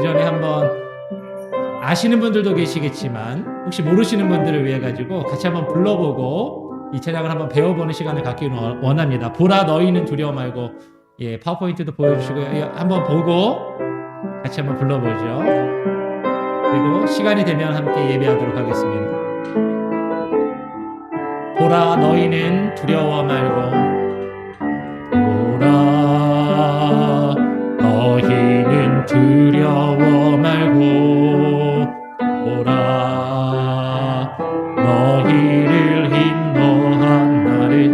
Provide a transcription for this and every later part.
전에 한번 아시는 분들도 계시겠지만 혹시 모르시는 분들을 위해 가지고 같이 한번 불러보고 이 찬양을 한번 배워보는 시간을 갖기를 원합니다. 보라 너희는 두려워 말고, 예, 파워포인트도 보여주시고요. 예, 한번 보고 같이 한번 불러보죠. 그리고 시간이 되면 함께 예배하도록 하겠습니다. 보라 너희는 두려워 말고, 보라 너희는 두려워 말고, 보라 너희를 인도한 나를,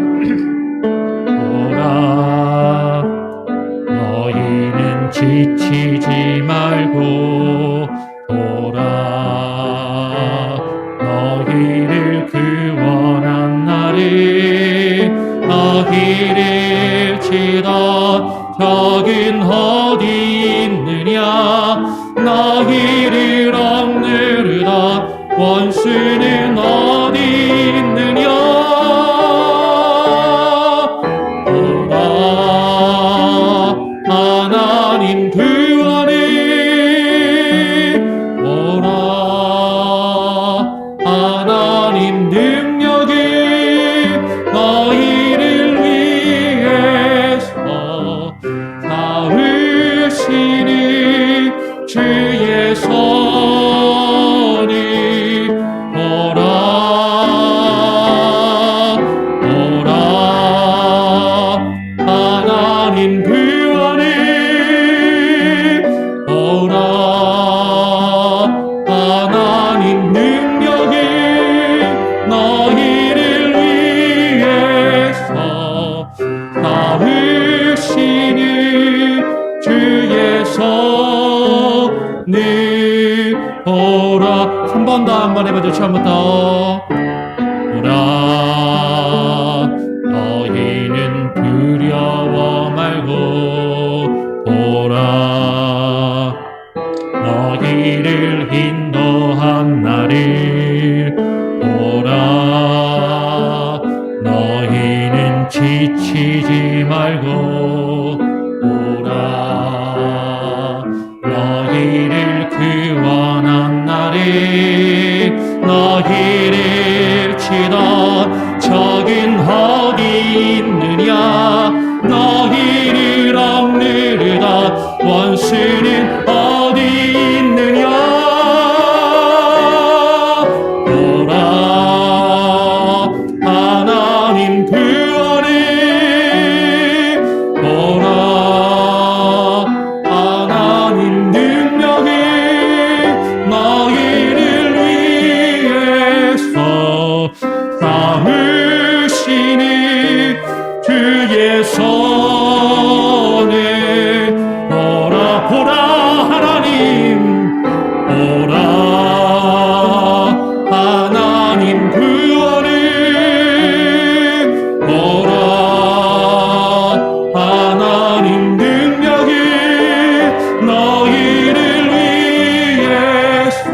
보라 너희는 지치지 말고, 보라 너희를 구원한 나를, 너희를 치던 적은 어디 있느냐, 너희를 억누르던 원수는 어디 있느냐. 보라 하나님 구원을, 보라 하나님 능력이 너희를 위해서 닿으시니 주의 손이, 보라 보라 하나님 구원을, 보라 하나님 능력이 너희를 위해서 닿으시니 주의 손을, 보라. 한 번 더 한번 해보죠. 처음부터. 보라 너희는 두려워 말고, 보라 너희를 인도한 나를, 보라 너희는 지치지 말고, 보라 너희를 구원한 나를, 너희를 치던 적은 어디 있느냐, 너희를 억누르던 원수는 어디 있느냐. 보라 하나님 구원을, 보라 하나님 능력이 너희를 위해서 닿으시니 주의 손에, 보라 보라 하나님, 보라 하나님 구원을, 보라 하나님 능력이 너희를 위해서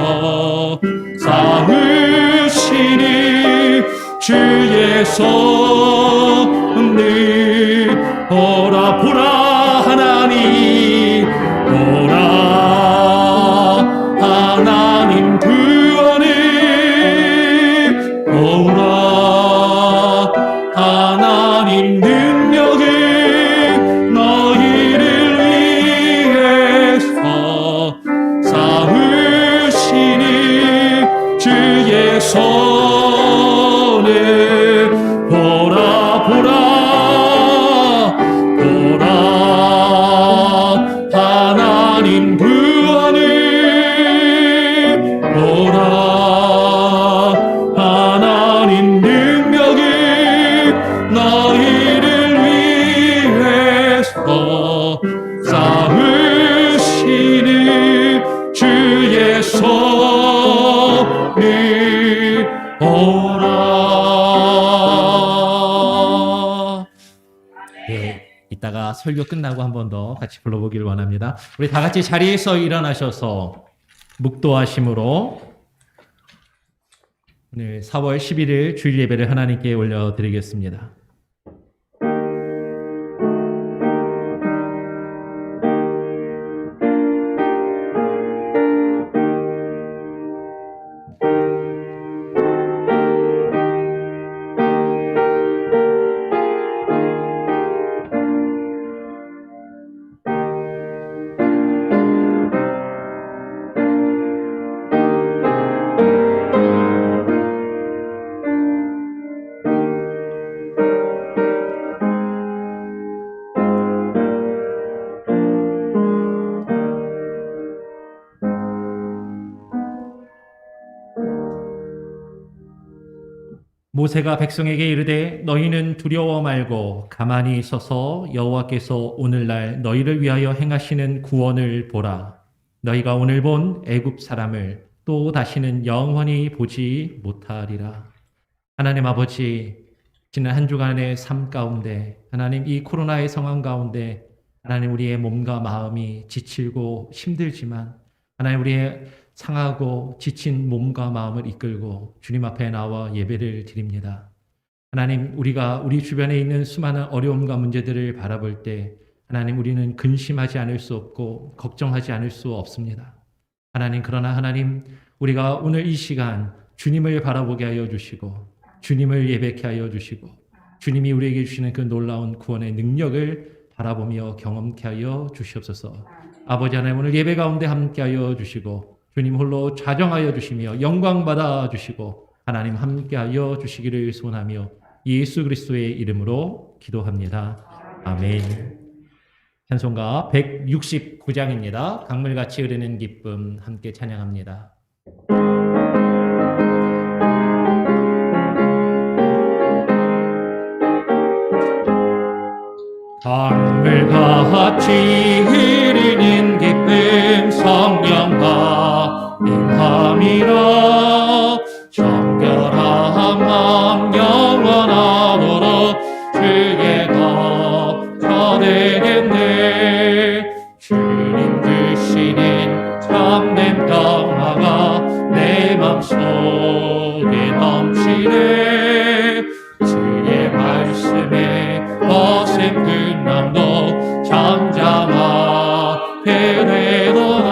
닿으시니 주의 손을, 보라 보라 하나님, 보라 하나님 구원을, 보라 하나님 능력이 너희를 위해서 닿으시니 주의 손을, 보라 보라 보라 하나님 구원을, 보라 하나님 능력이 너희를 위해서 닿으시니 주의 손을, 보라. 예, 이따가 설교 끝나고 한 번 더 같이 불러보기를 원합니다. 우리 다 같이 자리에서 일어나셔서 묵도하심으로 오늘 4월 11일 주일 예배를 하나님께 올려드리겠습니다. 모세가 백성에게 이르되 너희는 두려워 말고 가만히 서서 여호와께서 오늘날 너희를 위하여 행하시는 구원을 보라. 너희가 오늘 본 애굽 사람을 또 다시는 영원히 보지 못하리라. 하나님 아버지, 지난 한 주간의 삶 가운데 하나님 이 코로나의 상황 가운데 하나님 우리의 몸과 마음이 지치고 힘들지만 하나님 우리의 상하고 지친 몸과 마음을 이끌고 주님 앞에 나와 예배를 드립니다. 하나님 우리가 우리 주변에 있는 수많은 어려움과 문제들을 바라볼 때 하나님 우리는 근심하지 않을 수 없고 걱정하지 않을 수 없습니다. 하나님 그러나 하나님 우리가 오늘 이 시간 주님을 바라보게 하여 주시고 주님을 예배케 하여 주시고 주님이 우리에게 주시는 그 놀라운 구원의 능력을 바라보며 경험케 하여 주시옵소서. 아버지 하나님 오늘 예배 가운데 함께 하여 주시고 주님 홀로 좌정하여 주시며 영광 받아 주시고 하나님 함께 하여 주시기를 소원하며 예수 그리스도의 이름으로 기도합니다. 아멘. 찬송가 169장입니다. 강물같이 흐르는 기쁨 함께 찬양합니다. 강물같이 흐르는 기쁨 성령과 임함이라 정결한 마음 영원하도록 주의 것 전하겠네. 주님 주시는 참된 평화가 내 맘속에 넘치네. 주의 말씀에 거센 풍랑도 잠잠하게 되도다.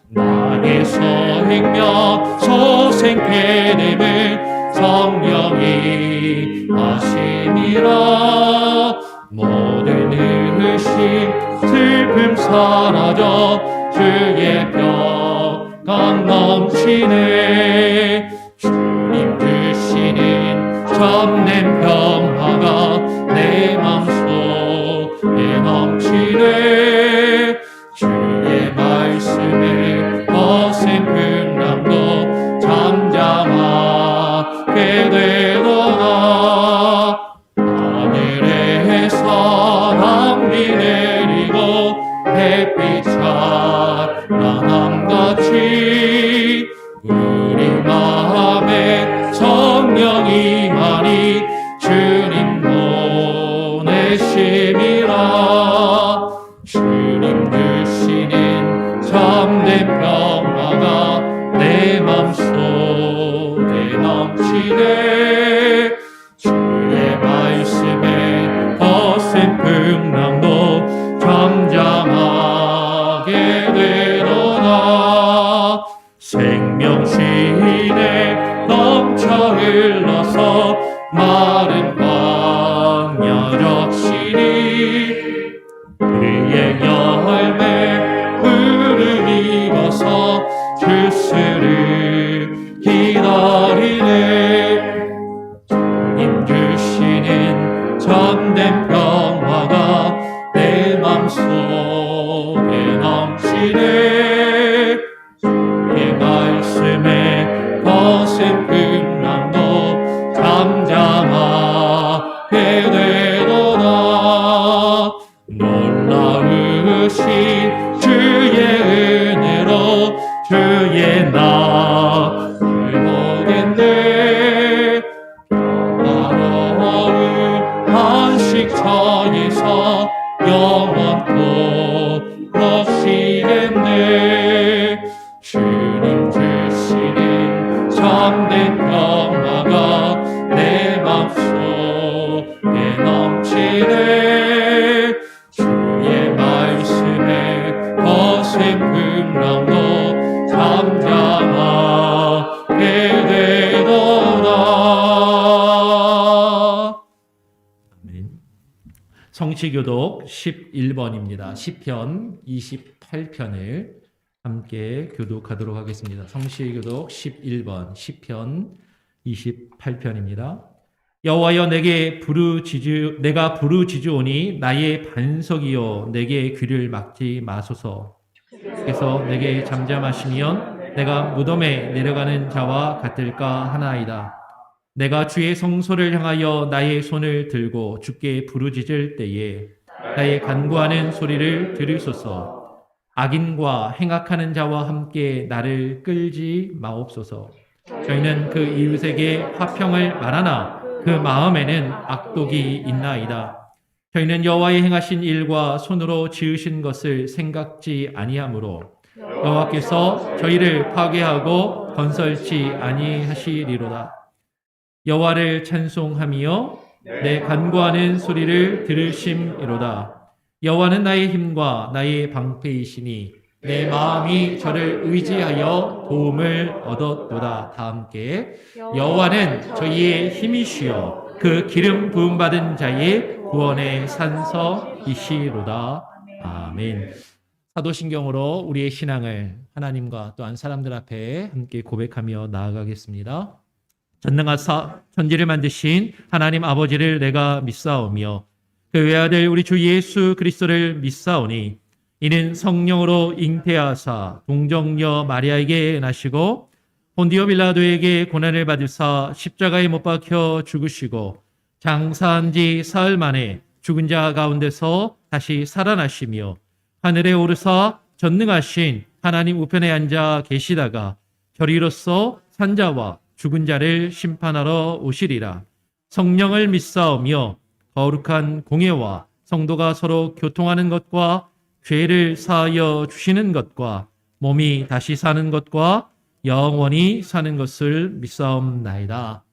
나에서 행여 소생케 되면 성령이 하심이라. 모든 의심 슬픔 사라져 주의 평강 넘치네. 주님 주시는 참된 평화가 내 맘속에 넘치네. 주의 말씀에 거센 풍랑도 잠잠하게 되도다. 하늘에서 낭비 내리고 햇빛 찬란함같이 우리 마음에 성령이 많이 주님 보내심이라. 주님 주시는 참된 평화가 내 맘속에 넘치네. 주의 말씀에 거센 풍랑도 잠잠하게 되도다. 생명신에 넘쳐 흘러서 마른 광야 적시니 그의 열매 푸른 익어서 주스를 기다리네. 주님 주시는 참된 평화가 내 맘속에 넘치네. 주의 말씀에 거센 풍랑도 잠잠하게 되도다. 놀라우신 주의 은혜로 주의 나를 보겠네. 평화로운 안식처에서 영원토록 쉬겠네. 주님 주시는 참된 평화가 내 맘속에 넘치네. 주의 말씀에 거센 풍랑도 잠잠하게 되도다. 아멘. 성취교독 11번입니다. 시편 28편을 함께 교독하도록 하겠습니다. 성취교독 11번 시편 28편입니다. 여호와여 내가 부르짖으오니 나의 반석이여 내게 귀를 막지 마소서. 그래서 내게 잠잠하시면 내가 무덤에 내려가는 자와 같을까 하나이다. 내가 주의 성소를 향하여 나의 손을 들고 주께 부르짖을 때에 나의 간구하는 소리를 들으소서. 악인과 행악하는 자와 함께 나를 끌지 마옵소서. 저희는 그 이웃에게 화평을 말하나 그 마음에는 악독이 있나이다. 저희는 여호와의 행하신 일과 손으로 지으신 것을 생각지 아니하므로 여호와께서 저희를 파괴하고 건설치 아니하시리로다. 여호와를 찬송하며 내 간구하는 소리를 들으심이로다. 여호와는 나의 힘과 나의 방패이시니 내 마음이 저를 의지하여 도움을 얻었도다. 다 함께 여호와는 저희의 힘이시여 그 기름 부음 받은 자의 구원의 산서이시로다. 아멘. 사도신경으로 우리의 신앙을 하나님과 또한 사람들 앞에 함께 고백하며 나아가겠습니다. 전능하사 천지를 만드신 하나님 아버지를 내가 믿사오며 그 외아들 우리 주 예수 그리스도를 믿사오니 이는 성령으로 잉태하사 동정녀 마리아에게 나시고 본디오 빌라도에게 고난을 받으사 십자가에 못 박혀 죽으시고 장사한 지 사흘 만에 죽은 자 가운데서 다시 살아나시며 하늘에 오르사 전능하신 하나님 우편에 앉아 계시다가 저리로서 산자와 죽은 자를 심판하러 오시리라. 성령을 믿사오며 거룩한 공예와 성도가 서로 교통하는 것과 죄를 사하여 주시는 것과 몸이 다시 사는 것과 영원히 사는 것을 믿사옵나이다.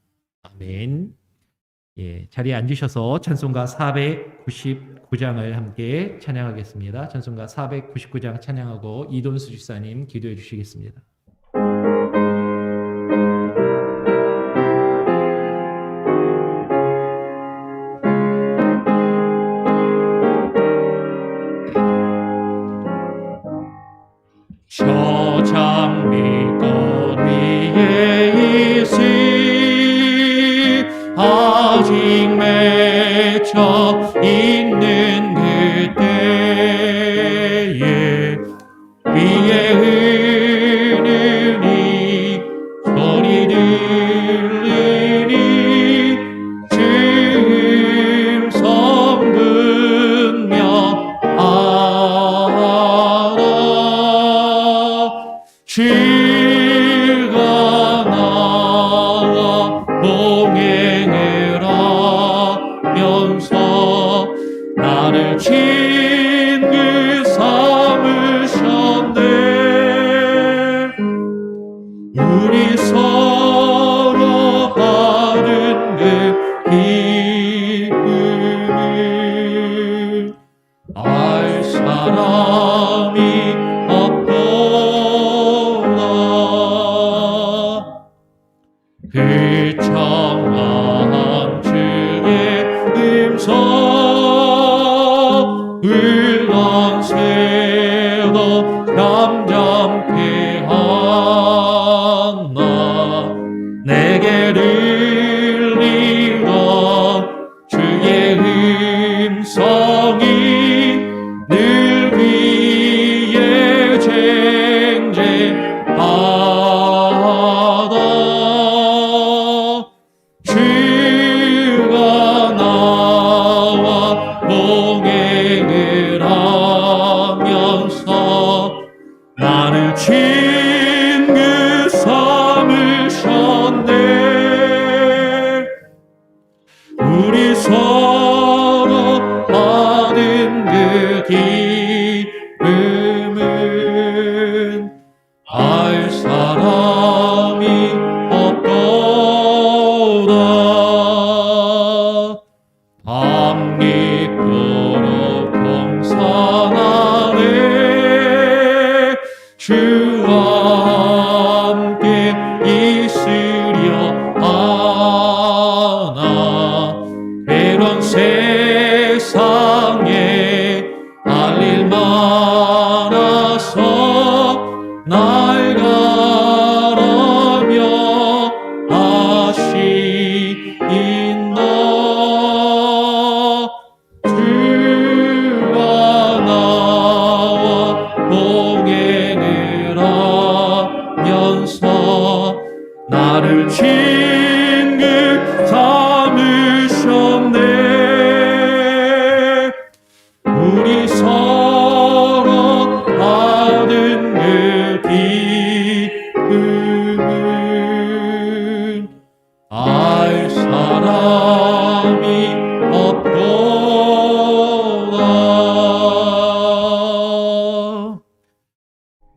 아멘. 자리에 앉으셔서 찬송가 499장을 함께 찬양하겠습니다. 찬송가 499장 찬양하고 이돈수 집사님 기도해 주시겠습니다. 저 장미꽃 위에 있으 아직 맺혀 있는 그때에 비에 흐르니 소리 들리니 지금 성분명하다. 주가 나와 동행을 하면서 나를 친구 삼으셨네. 우리 서로 받은 그 기쁨을 알 사람이 그 청한 주의 음성을 난 새도 잠잠케 하나 내게 들리던 주의 음성이 늘 귀에 쟁쟁하다. 주가 나와 동행을 하면서 나를 친구 삼으셨네. 우리 서로 받은 그 기쁨은 알 사람이 없도다. 밤낮도록 동산 아래 주와 함께 있으려 하나 괴로운 세상에 할 일 많아서 날 가라며 하시인다. 주가 나와 동행을 하면서 나를 친구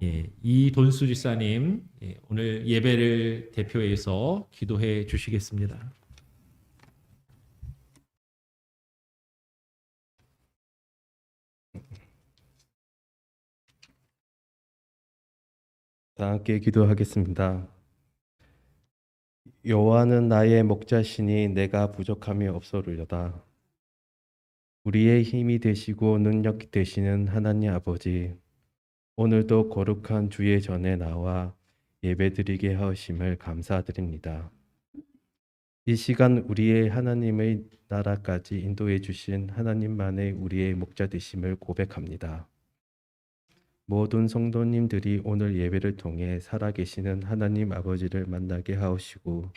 이돈수 집사님 오늘 예배를 대표해서 기도해 주시겠습니다. 다 함께 기도하겠습니다. 여호와는 나의 목자시니 내가 부족함이 없소리로다. 우리의 힘이 되시고 능력 되시는 하나님 아버지, 오늘도 거룩한 주의 전에 나와 예배드리게 하심을 감사드립니다. 이 시간 우리의 하나님의 나라까지 인도해 주신 하나님만의 우리의 목자 되심을 고백합니다. 모든 성도님들이 오늘 예배를 통해 살아계시는 하나님 아버지를 만나게 하시고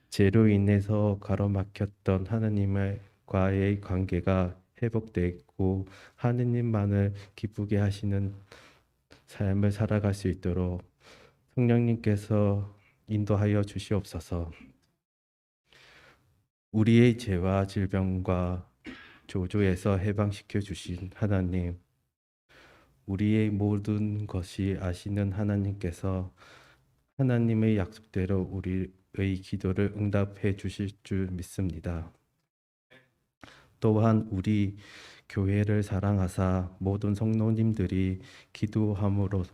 죄로 인해서 가로막혔던 하나님과의 관계가 회복되고 하느님만을 기쁘게 하시는 삶을 살아갈 수 있도록 성령님께서 인도하여 주시옵소서. 우리의 죄와 질병과 조주에서 해방시켜 주신 하나님, 우리의 모든 것이 아시는 하나님께서 하나님의 약속대로 우리의 기도를 응답해 주실 줄 믿습니다. 또한 우리 교회를 사랑하사 모든 성도님들이 기도함으로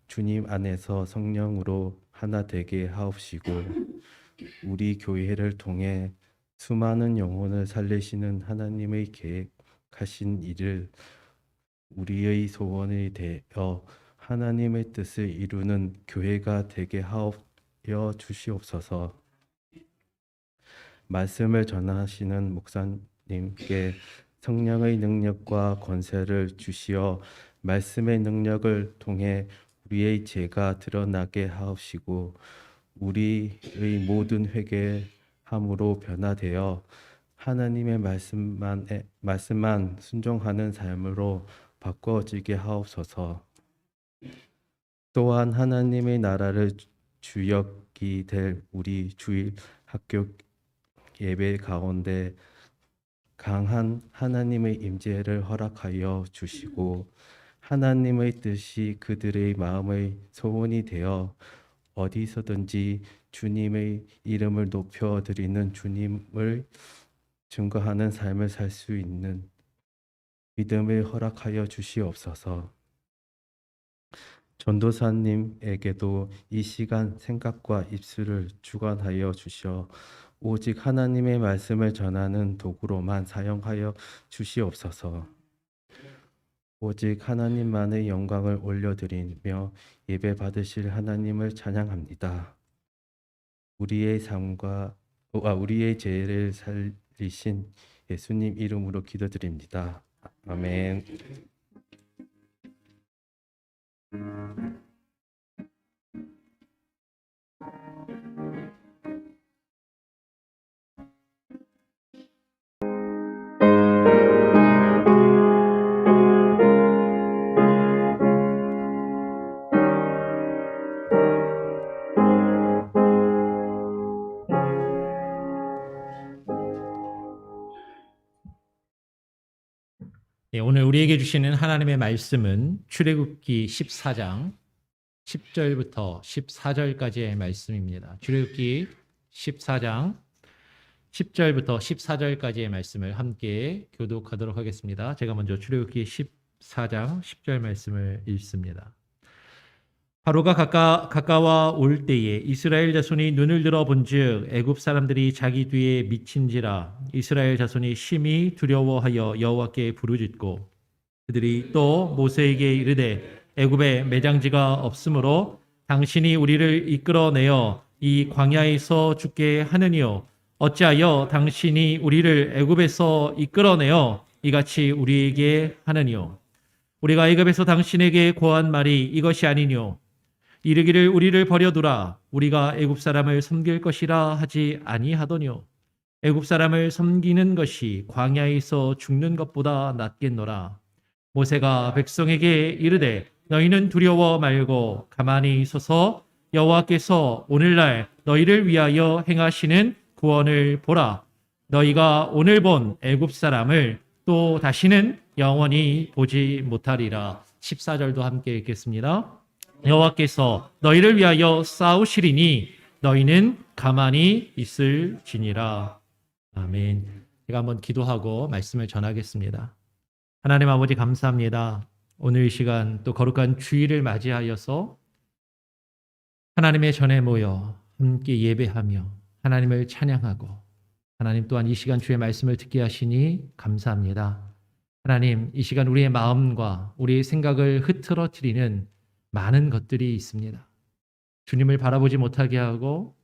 주님 안에서 성령으로 하나 되게 하옵시고 우리 교회를 통해 수많은 영혼을 살리시는 하나님의 계획하신 일을 우리의 소원이 되어 하나님의 뜻을 이루는 교회가 되게 하여 주시옵소서. 말씀을 전하시는 목사님께 성령의 능력과 권세를 주시어 말씀의 능력을 통해 우리의 죄가 드러나게 하옵시고 우리의 모든 회개함으로 변화되어 하나님의 말씀만 순종하는 삶으로 바꿔지게 하옵소서. 또한 하나님의 나라를 주역이 될 우리 주일 학교 예배 가운데 강한 하나님의 임재를 허락하여 주시고 하나님의 뜻이 그들의 마음의 소원이 되어 어디서든지 주님의 이름을 높여드리는 주님을 증거하는 삶을 살 수 있는 믿음을 허락하여 주시옵소서. 전도사님에게도 이 시간 생각과 입술을 주관하여 주시어 오직 하나님의 말씀을 전하는 도구로만 사용하여 주시옵소서. 오직 하나님만의 영광을 올려드리며 예배 받으실 하나님을 찬양합니다. 우리의 죄를 살리신 예수님 이름으로 기도드립니다. 아멘. 오늘 우리에게 주시는 하나님의 말씀은 출애굽기 14장 10절부터 14절까지의 말씀입니다. 출애굽기 14장 10절부터 14절까지의 말씀을 함께 교독하도록 하겠습니다. 제가 먼저 출애굽기 14장 10절 말씀을 읽습니다. 바로가 가까워 올 때에 이스라엘 자손이 눈을 들어 본즉 애굽 사람들이 자기 뒤에 미친지라 이스라엘 자손이 심히 두려워하여 여호와께 부르짖고 그들이 또 모세에게 이르되 애굽에 매장지가 없으므로 당신이 우리를 이끌어내어 이 광야에서 죽게 하느니요 어찌하여 당신이 우리를 애굽에서 이끌어내어 이같이 우리에게 하느니요 우리가 애굽에서 당신에게 고한 말이 이것이 아니뇨 이르기를 우리를 버려두라 우리가 애굽 사람을 섬길 것이라 하지 아니하더뇨 애굽 사람을 섬기는 것이 광야에서 죽는 것보다 낫겠노라 모세가 백성에게 이르되 너희는 두려워 말고 가만히 서서 여호와께서 오늘날 너희를 위하여 행하시는 구원을 보라 너희가 오늘 본 애굽 사람을 또 다시는 영원히 보지 못하리라. 14절도 함께 읽겠습니다. 여호와께서 너희를 위하여 싸우시리니 너희는 가만히 있을지니라. 아멘. 제가 한번 기도하고 말씀을 전하겠습니다. 하나님 아버지 감사합니다. 오늘 이 시간 또 거룩한 주일을 맞이하여서 하나님의 전에 모여 함께 예배하며 하나님을 찬양하고 하나님 또한 이 시간 주의 말씀을 듣게 하시니 감사합니다. 하나님 이 시간 우리의 마음과 우리의 생각을 흐트러뜨리는 많은 것들이 있습니다. 주님을 바라보지 못하게 하고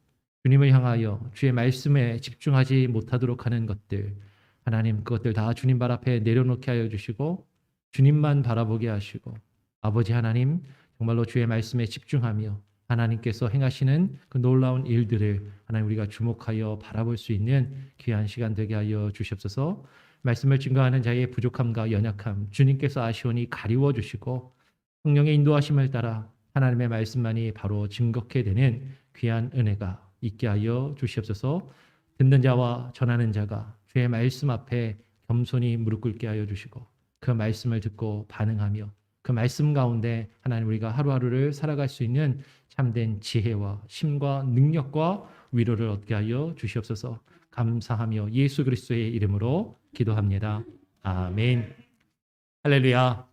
주님을 향하여 주의 말씀에 집중하지 못하도록 하는 것들, 하나님 그것들 다 주님 발 앞에 내려놓게 하여 주시고 주님만 바라보게 하시고 아버지 하나님 정말로 주의 말씀에 집중하며 하나님께서 행하시는 그 놀라운 일들을 하나님 우리가 주목하여 바라볼 수 있는 귀한 시간 되게 하여 주시옵소서. 말씀을 증거하는 자의 부족함과 연약함 주님께서 아시오니 가리워 주시고 성령의 인도하심을 따라 하나님의 말씀만이 바로 증거케 되는 귀한 은혜가 있게 하여 주시옵소서. 듣는 자와 전하는 자가 주의 말씀 앞에 겸손히 무릎 꿇게 하여 주시고 그 말씀을 듣고 반응하며 그 말씀 가운데 하나님 우리가 하루하루를 살아갈 수 있는 참된 지혜와 힘과 능력과 위로를 얻게 하여 주시옵소서. 감사하며 예수 그리스도의 이름으로 기도합니다. 아멘. 할렐루야.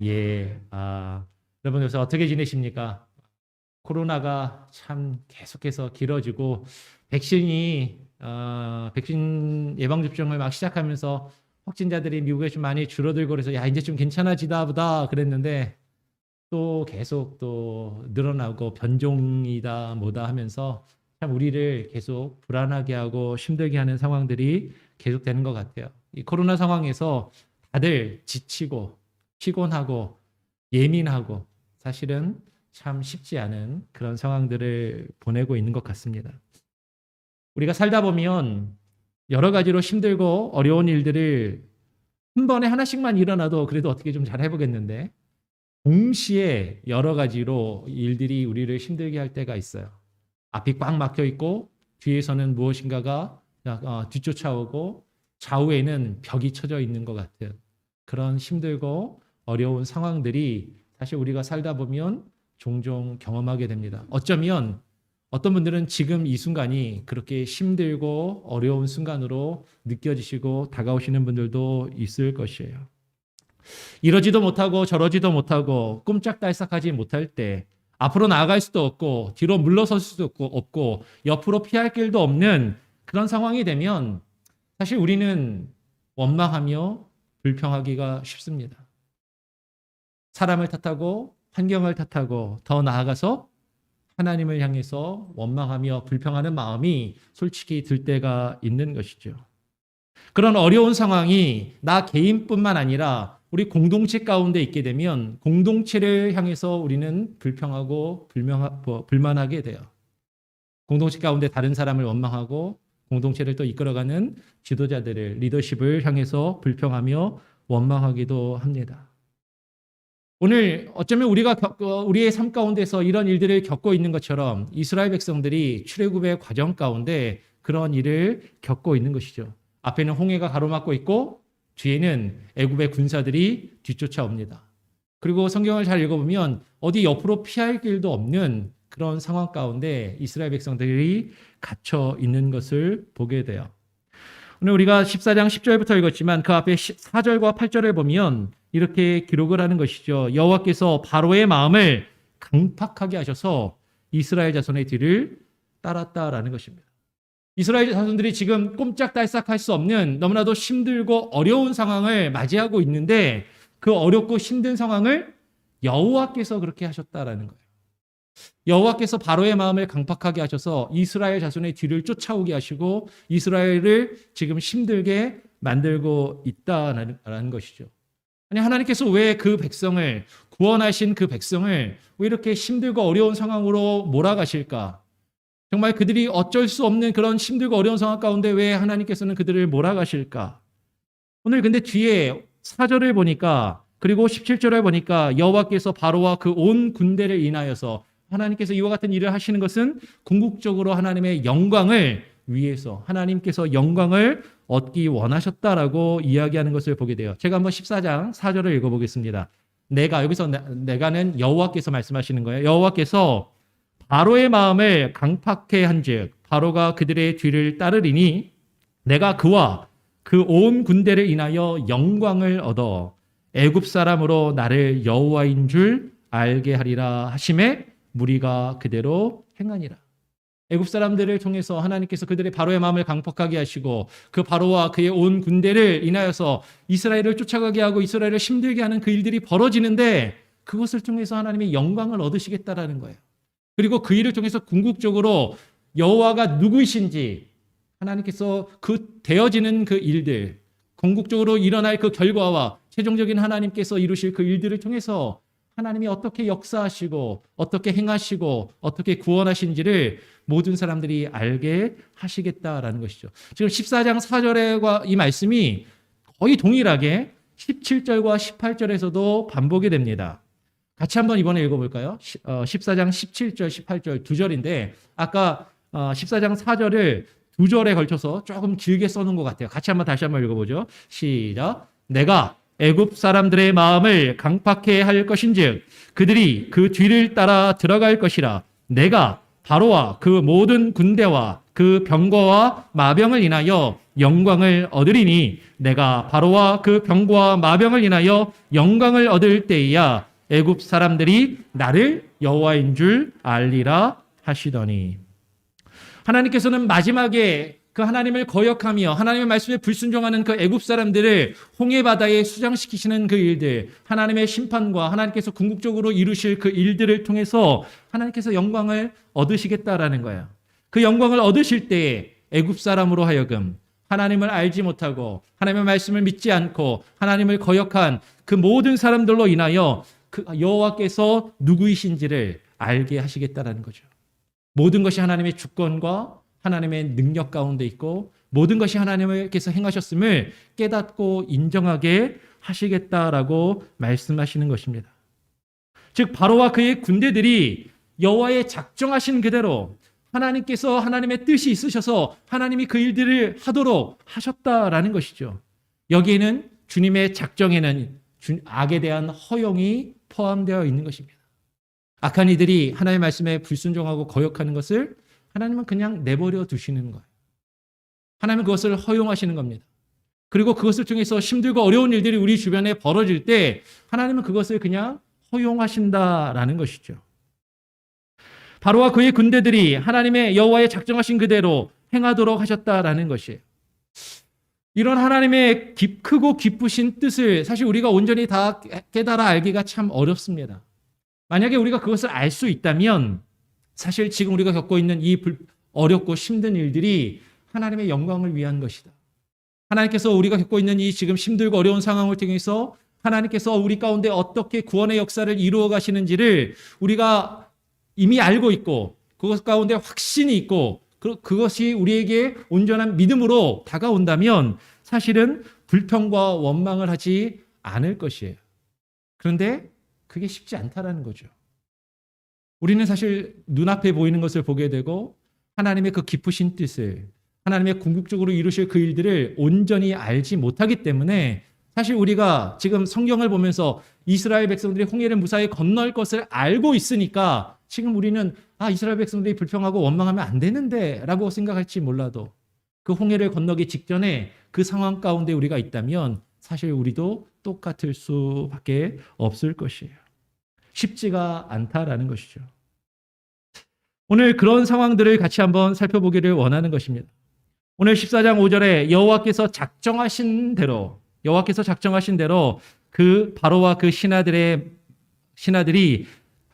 예. 여러분 요새 어떻게 지내십니까? 코로나가 참 계속해서 길어지고 백신 예방 접종을 막 시작하면서 확진자들이 미국에 좀 많이 줄어들고 그래서 야 이제 좀 괜찮아지다 보다 그랬는데 또 계속 또 늘어나고 변종이다 뭐다 하면서 참 우리를 계속 불안하게 하고 힘들게 하는 상황들이 계속되는 것 같아요. 이 코로나 상황에서 다들 지치고 피곤하고 예민하고 사실은 참 쉽지 않은 그런 상황들을 보내고 있는 것 같습니다. 우리가 살다 보면 여러 가지로 힘들고 어려운 일들을 한 번에 하나씩만 일어나도 그래도 어떻게 좀 잘 해보겠는데 동시에 여러 가지로 일들이 우리를 힘들게 할 때가 있어요. 앞이 꽉 막혀 있고 뒤에서는 무엇인가가 뒤쫓아오고 좌우에는 벽이 쳐져 있는 것 같은 그런 힘들고 어려운 상황들이 사실 우리가 살다 보면 종종 경험하게 됩니다. 어쩌면 어떤 분들은 지금 이 순간이 그렇게 힘들고 어려운 순간으로 느껴지시고 다가오시는 분들도 있을 것이에요. 이러지도 못하고 저러지도 못하고 꼼짝달싹하지 못할 때 앞으로 나아갈 수도 없고 뒤로 물러설 수도 없고 옆으로 피할 길도 없는 그런 상황이 되면 사실 우리는 원망하며 불평하기가 쉽습니다. 사람을 탓하고 환경을 탓하고 더 나아가서 하나님을 향해서 원망하며 불평하는 마음이 솔직히 들 때가 있는 것이죠. 그런 어려운 상황이 나 개인뿐만 아니라 우리 공동체 가운데 있게 되면 공동체를 향해서 우리는 불평하고 불만하게 돼요. 공동체 가운데 다른 사람을 원망하고 공동체를 또 이끌어가는 지도자들을 리더십을 향해서 불평하며 원망하기도 합니다. 오늘 어쩌면 우리가 우리의 삶 가운데서 이런 일들을 겪고 있는 것처럼 이스라엘 백성들이 출애굽의 과정 가운데 그런 일을 겪고 있는 것이죠. 앞에는 홍해가 가로막고 있고 뒤에는 애굽의 군사들이 뒤쫓아옵니다. 그리고 성경을 잘 읽어보면 어디 옆으로 피할 길도 없는 그런 상황 가운데 이스라엘 백성들이 갇혀 있는 것을 보게 돼요. 오늘 우리가 14장 10절부터 읽었지만 그 앞에 4절과 8절을 보면 이렇게 기록을 하는 것이죠. 여호와께서 바로의 마음을 강팍하게 하셔서 이스라엘 자손의 뒤를 따랐다라는 것입니다. 이스라엘 자손들이 지금 꼼짝달싹할 수 없는 너무나도 힘들고 어려운 상황을 맞이하고 있는데 그 어렵고 힘든 상황을 여호와께서 그렇게 하셨다라는 거예요. 여호와께서 바로의 마음을 강팍하게 하셔서 이스라엘 자손의 뒤를 쫓아오게 하시고 이스라엘을 지금 힘들게 만들고 있다라는 것이죠. 아니 하나님께서 왜 그 백성을 구원하신 그 백성을 왜 이렇게 힘들고 어려운 상황으로 몰아가실까? 정말 그들이 어쩔 수 없는 그런 힘들고 어려운 상황 가운데 왜 하나님께서는 그들을 몰아가실까? 오늘 근데 뒤에 4절을 보니까 그리고 17절을 보니까 여호와께서 바로와 그 온 군대를 인하여서 하나님께서 이와 같은 일을 하시는 것은 궁극적으로 하나님의 영광을 위해서 하나님께서 영광을 얻기 원하셨다라고 이야기하는 것을 보게 돼요. 제가 한번 14장 4절을 읽어보겠습니다. 내가 여기서 내가는 여호와께서 말씀하시는 거예요. 여호와께서 바로의 마음을 강팍해 한즉 바로가 그들의 뒤를 따르리니 내가 그와 그 온 군대를 인하여 영광을 얻어 애굽 사람으로 나를 여호와인 줄 알게 하리라 하심에 무리가 그대로 행하니라. 애굽 사람들을 통해서 하나님께서 그들의 바로의 마음을 강팍하게 하시고 그 바로와 그의 온 군대를 인하여서 이스라엘을 쫓아가게 하고 이스라엘을 힘들게 하는 그 일들이 벌어지는데 그것을 통해서 하나님의 영광을 얻으시겠다라는 거예요. 그리고 그 일을 통해서 궁극적으로 여호와가 누구이신지 하나님께서 그 되어지는 그 일들, 궁극적으로 일어날 그 결과와 최종적인 하나님께서 이루실 그 일들을 통해서 하나님이 어떻게 역사하시고 어떻게 행하시고 어떻게 구원하신지를 모든 사람들이 알게 하시겠다라는 것이죠. 지금 14장 4절과 이 말씀이 거의 동일하게 17절과 18절에서도 반복이 됩니다. 같이 한번 이번에 읽어볼까요? 14장 17절, 18절 두 절인데 아까 14장 4절을 두 절에 걸쳐서 조금 길게 써놓은 것 같아요. 같이 다시 한번 읽어보죠. 시작. 내가 애굽 사람들의 마음을 강팍해 할 것인즉 그들이 그 뒤를 따라 들어갈 것이라. 내가 바로와 그 모든 군대와 그 병거와 마병을 인하여 영광을 얻으리니 내가 바로와 그 병거와 마병을 인하여 영광을 얻을 때에야 애굽 사람들이 나를 여호와인 줄 알리라 하시더니. 하나님께서는 마지막에 그 하나님을 거역하며 하나님의 말씀에 불순종하는 그 애굽 사람들을 홍해 바다에 수장시키시는 그 일들, 하나님의 심판과 하나님께서 궁극적으로 이루실 그 일들을 통해서 하나님께서 영광을 얻으시겠다라는 거예요. 그 영광을 얻으실 때에 애굽 사람으로 하여금 하나님을 알지 못하고 하나님의 말씀을 믿지 않고 하나님을 거역한 그 모든 사람들로 인하여 그 여호와께서 누구이신지를 알게 하시겠다라는 거죠. 모든 것이 하나님의 주권과 하나님의 능력 가운데 있고 모든 것이 하나님께서 행하셨음을 깨닫고 인정하게 하시겠다라고 말씀하시는 것입니다. 즉 바로와 그의 군대들이 여호와의 작정하신 그대로 하나님께서 하나님의 뜻이 있으셔서 하나님이 그 일들을 하도록 하셨다라는 것이죠. 여기에는 주님의 작정에는 악에 대한 허용이 포함되어 있는 것입니다. 악한 이들이 하나님의 말씀에 불순종하고 거역하는 것을 하나님은 그냥 내버려 두시는 거예요. 하나님은 그것을 허용하시는 겁니다. 그리고 그것을 통해서 힘들고 어려운 일들이 우리 주변에 벌어질 때 하나님은 그것을 그냥 허용하신다라는 것이죠. 바로와 그의 군대들이 하나님의 여호와의 작정하신 그대로 행하도록 하셨다라는 것이에요. 이런 하나님의 크고 깊으신 뜻을 사실 우리가 온전히 다 깨달아 알기가 참 어렵습니다. 만약에 우리가 그것을 알 수 있다면 사실 지금 우리가 겪고 있는 이 어렵고 힘든 일들이 하나님의 영광을 위한 것이다. 하나님께서 우리가 겪고 있는 이 지금 힘들고 어려운 상황을 통해서 하나님께서 우리 가운데 어떻게 구원의 역사를 이루어 가시는지를 우리가 이미 알고 있고 그것 가운데 확신이 있고 그것이 우리에게 온전한 믿음으로 다가온다면 사실은 불평과 원망을 하지 않을 것이에요. 그런데 그게 쉽지 않다라는 거죠. 우리는 사실 눈앞에 보이는 것을 보게 되고 하나님의 그 깊으신 뜻을 하나님의 궁극적으로 이루실 그 일들을 온전히 알지 못하기 때문에 사실 우리가 지금 성경을 보면서 이스라엘 백성들이 홍해를 무사히 건널 것을 알고 있으니까 지금 우리는 이스라엘 백성들이 불평하고 원망하면 안 되는데 라고 생각할지 몰라도 그 홍해를 건너기 직전에 그 상황 가운데 우리가 있다면 사실 우리도 똑같을 수밖에 없을 것이에요. 쉽지가 않다라는 것이죠. 오늘 그런 상황들을 같이 한번 살펴보기를 원하는 것입니다. 오늘 14장 5절에 여호와께서 작정하신 대로 그 바로와 그 신하들이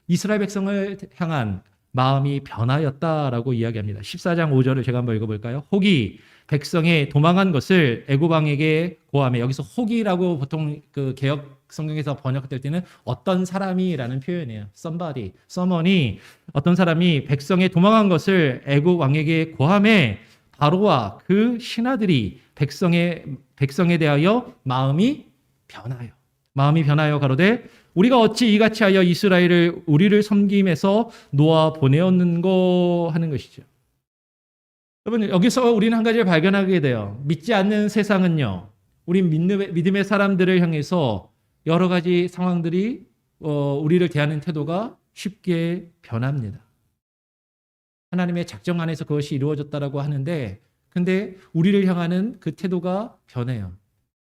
이스라엘 백성을 향한 마음이 변하였다라고 이야기합니다. 14장 5절을 제가 한번 읽어볼까요? 혹이 백성의 도망한 것을 애굽 왕에게 고하며, 여기서 혹이라고 보통 그 개역 성경에서 번역될 때는 어떤 사람이라는 표현이에요. someone이 어떤 사람이 백성의 도망한 것을 애굽 왕에게 고하며 바로와 그 신하들이 백성에 대하여 마음이 변하여 가로되 우리가 어찌 이같이 하여 이스라엘을 우리를 섬김에서 놓아 보내었는고 하는 것이죠. 여러분, 여기서 우리는 한 가지를 발견하게 돼요. 믿지 않는 세상은요, 우리 믿음의 사람들을 향해서 여러 가지 상황들이 우리를 대하는 태도가 쉽게 변합니다. 하나님의 작정 안에서 그것이 이루어졌다라고 하는데 근데 우리를 향하는 그 태도가 변해요.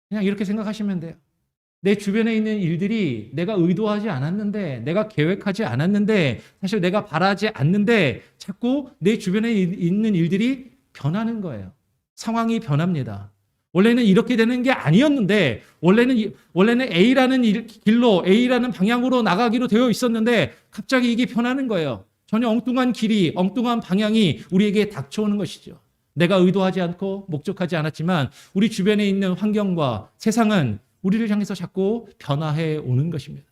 그냥 이렇게 생각하시면 돼요. 내 주변에 있는 일들이 내가 의도하지 않았는데 내가 계획하지 않았는데 사실 내가 바라지 않는데 자꾸 내 주변에 있는 일들이 변하는 거예요. 상황이 변합니다. 원래는 이렇게 되는 게 아니었는데 원래는 A라는 길로 A라는 방향으로 나가기로 되어 있었는데 갑자기 이게 변하는 거예요. 전혀 엉뚱한 길이 엉뚱한 방향이 우리에게 닥쳐오는 것이죠. 내가 의도하지 않고 목적하지 않았지만 우리 주변에 있는 환경과 세상은 우리를 향해서 자꾸 변화해 오는 것입니다.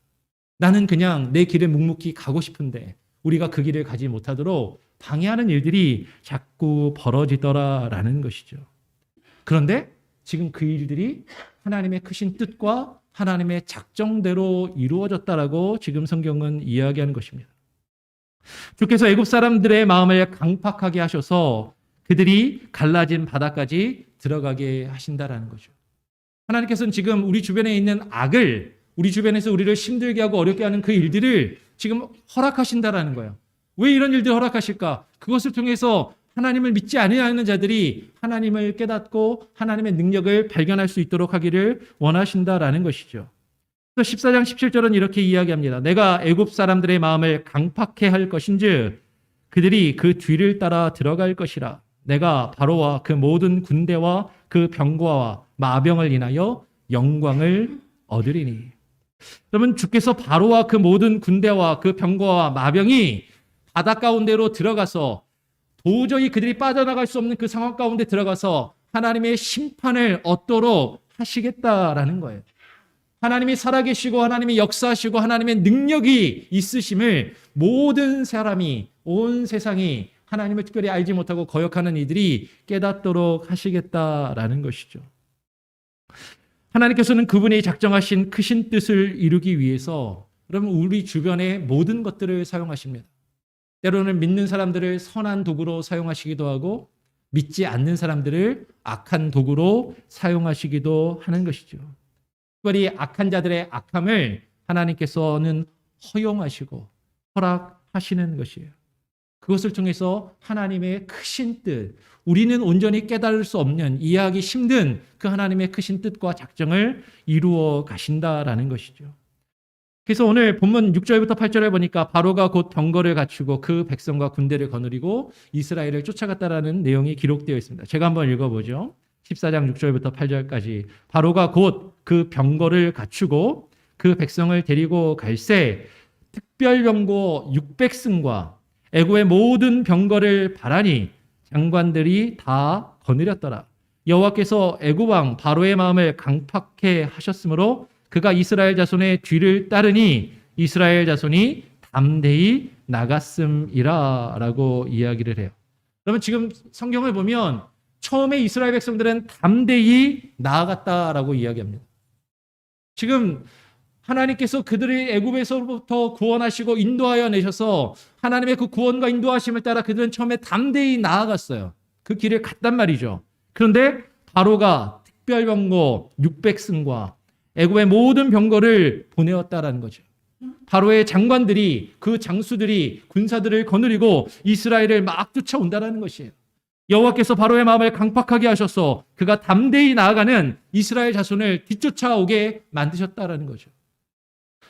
나는 그냥 내 길에 묵묵히 가고 싶은데 우리가 그 길을 가지 못하도록 방해하는 일들이 자꾸 벌어지더라라는 것이죠. 그런데 지금 그 일들이 하나님의 크신 뜻과 하나님의 작정대로 이루어졌다라고 지금 성경은 이야기하는 것입니다. 주께서 애굽 사람들의 마음을 강팍하게 하셔서 그들이 갈라진 바다까지 들어가게 하신다라는 거죠. 하나님께서는 지금 우리 주변에 있는 악을 우리 주변에서 우리를 힘들게 하고 어렵게 하는 그 일들을 지금 허락하신다라는 거예요. 왜 이런 일들을 허락하실까? 그것을 통해서 하나님을 믿지 않는 자들이 하나님을 깨닫고 하나님의 능력을 발견할 수 있도록 하기를 원하신다라는 것이죠. 그래서 14장 17절은 이렇게 이야기합니다. 내가 애굽 사람들의 마음을 강팍해 할 것인즉 그들이 그 뒤를 따라 들어갈 것이라. 내가 바로와 그 모든 군대와 그 병거와 마병을 인하여 영광을 얻으리니. 여러분 주께서 바로와 그 모든 군대와 그 병거와 마병이 바다 가운데로 들어가서 도저히 그들이 빠져나갈 수 없는 그 상황 가운데 들어가서 하나님의 심판을 얻도록 하시겠다라는 거예요. 하나님이 살아계시고 하나님이 역사하시고 하나님의 능력이 있으심을 모든 사람이 온 세상이 하나님을 특별히 알지 못하고 거역하는 이들이 깨닫도록 하시겠다라는 것이죠. 하나님께서는 그분이 작정하신 크신 뜻을 이루기 위해서 여러분 우리 주변의 모든 것들을 사용하십니다. 때로는 믿는 사람들을 선한 도구로 사용하시기도 하고 믿지 않는 사람들을 악한 도구로 사용하시기도 하는 것이죠. 특별히 악한 자들의 악함을 하나님께서는 허용하시고 허락하시는 것이에요. 그것을 통해서 하나님의 크신 뜻, 우리는 온전히 깨달을 수 없는 이해하기 힘든 그 하나님의 크신 뜻과 작정을 이루어 가신다라는 것이죠. 그래서 오늘 본문 6절부터 8절에 보니까 바로가 곧 병거를 갖추고 그 백성과 군대를 거느리고 이스라엘을 쫓아갔다라는 내용이 기록되어 있습니다. 제가 한번 읽어보죠. 14장 6절부터 8절까지 바로가 곧 그 병거를 갖추고 그 백성을 데리고 갈새 특별병거 600승과 애굽의 모든 병거를 바라니 장관들이 다 거느렸더라. 여호와께서 애굽 왕 바로의 마음을 강팍해 하셨으므로 그가 이스라엘 자손의 뒤를 따르니 이스라엘 자손이 담대히 나갔음이라 라고 이야기를 해요. 그러면 지금 성경을 보면 처음에 이스라엘 백성들은 담대히 나아갔다라고 이야기합니다. 지금 하나님께서 그들을 애굽에서부터 구원하시고 인도하여 내셔서 하나님의 그 구원과 인도하심을 따라 그들은 처음에 담대히 나아갔어요. 그 길을 갔단 말이죠. 그런데 바로가 특별병거 600승과 애굽의 모든 병거를 보내었다라는 거죠. 바로의 장관들이 그 장수들이 군사들을 거느리고 이스라엘을 막 쫓아온다라는 것이에요. 여호와께서 바로의 마음을 강팍하게 하셔서 그가 담대히 나아가는 이스라엘 자손을 뒤쫓아오게 만드셨다라는 거죠.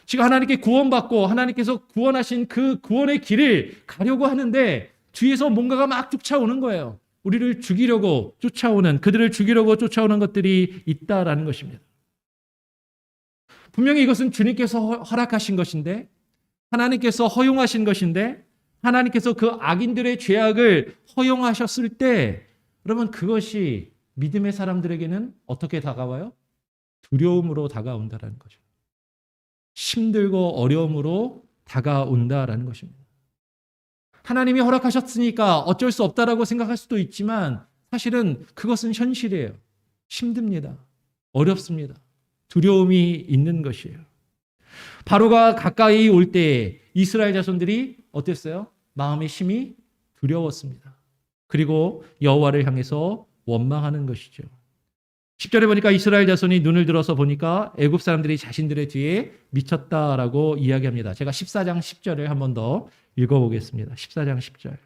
지금 하나님께 구원받고 하나님께서 구원하신 그 구원의 길을 가려고 하는데 뒤에서 뭔가가 막 쫓아오는 거예요. 우리를 죽이려고 쫓아오는, 그들을 죽이려고 쫓아오는 것들이 있다라는 것입니다. 분명히 이것은 주님께서 허락하신 것인데 하나님께서 허용하신 것인데 하나님께서 그 악인들의 죄악을 허용하셨을 때 여러분 그것이 믿음의 사람들에게는 어떻게 다가와요? 두려움으로 다가온다라는 거죠. 힘들고 어려움으로 다가온다라는 것입니다. 하나님이 허락하셨으니까 어쩔 수 없다라고 생각할 수도 있지만 사실은 그것은 현실이에요. 힘듭니다. 어렵습니다. 두려움이 있는 것이에요. 바로가 가까이 올 때 이스라엘 자손들이 어땠어요? 마음의 힘이 두려웠습니다. 그리고 여호와를 향해서 원망하는 것이죠. 10절에 보니까 이스라엘 자손이 눈을 들어서 보니까 애굽 사람들이 자신들의 뒤에 미쳤다라고 이야기합니다. 제가 14장 10절을 한 번 더 읽어보겠습니다. 14장 10절.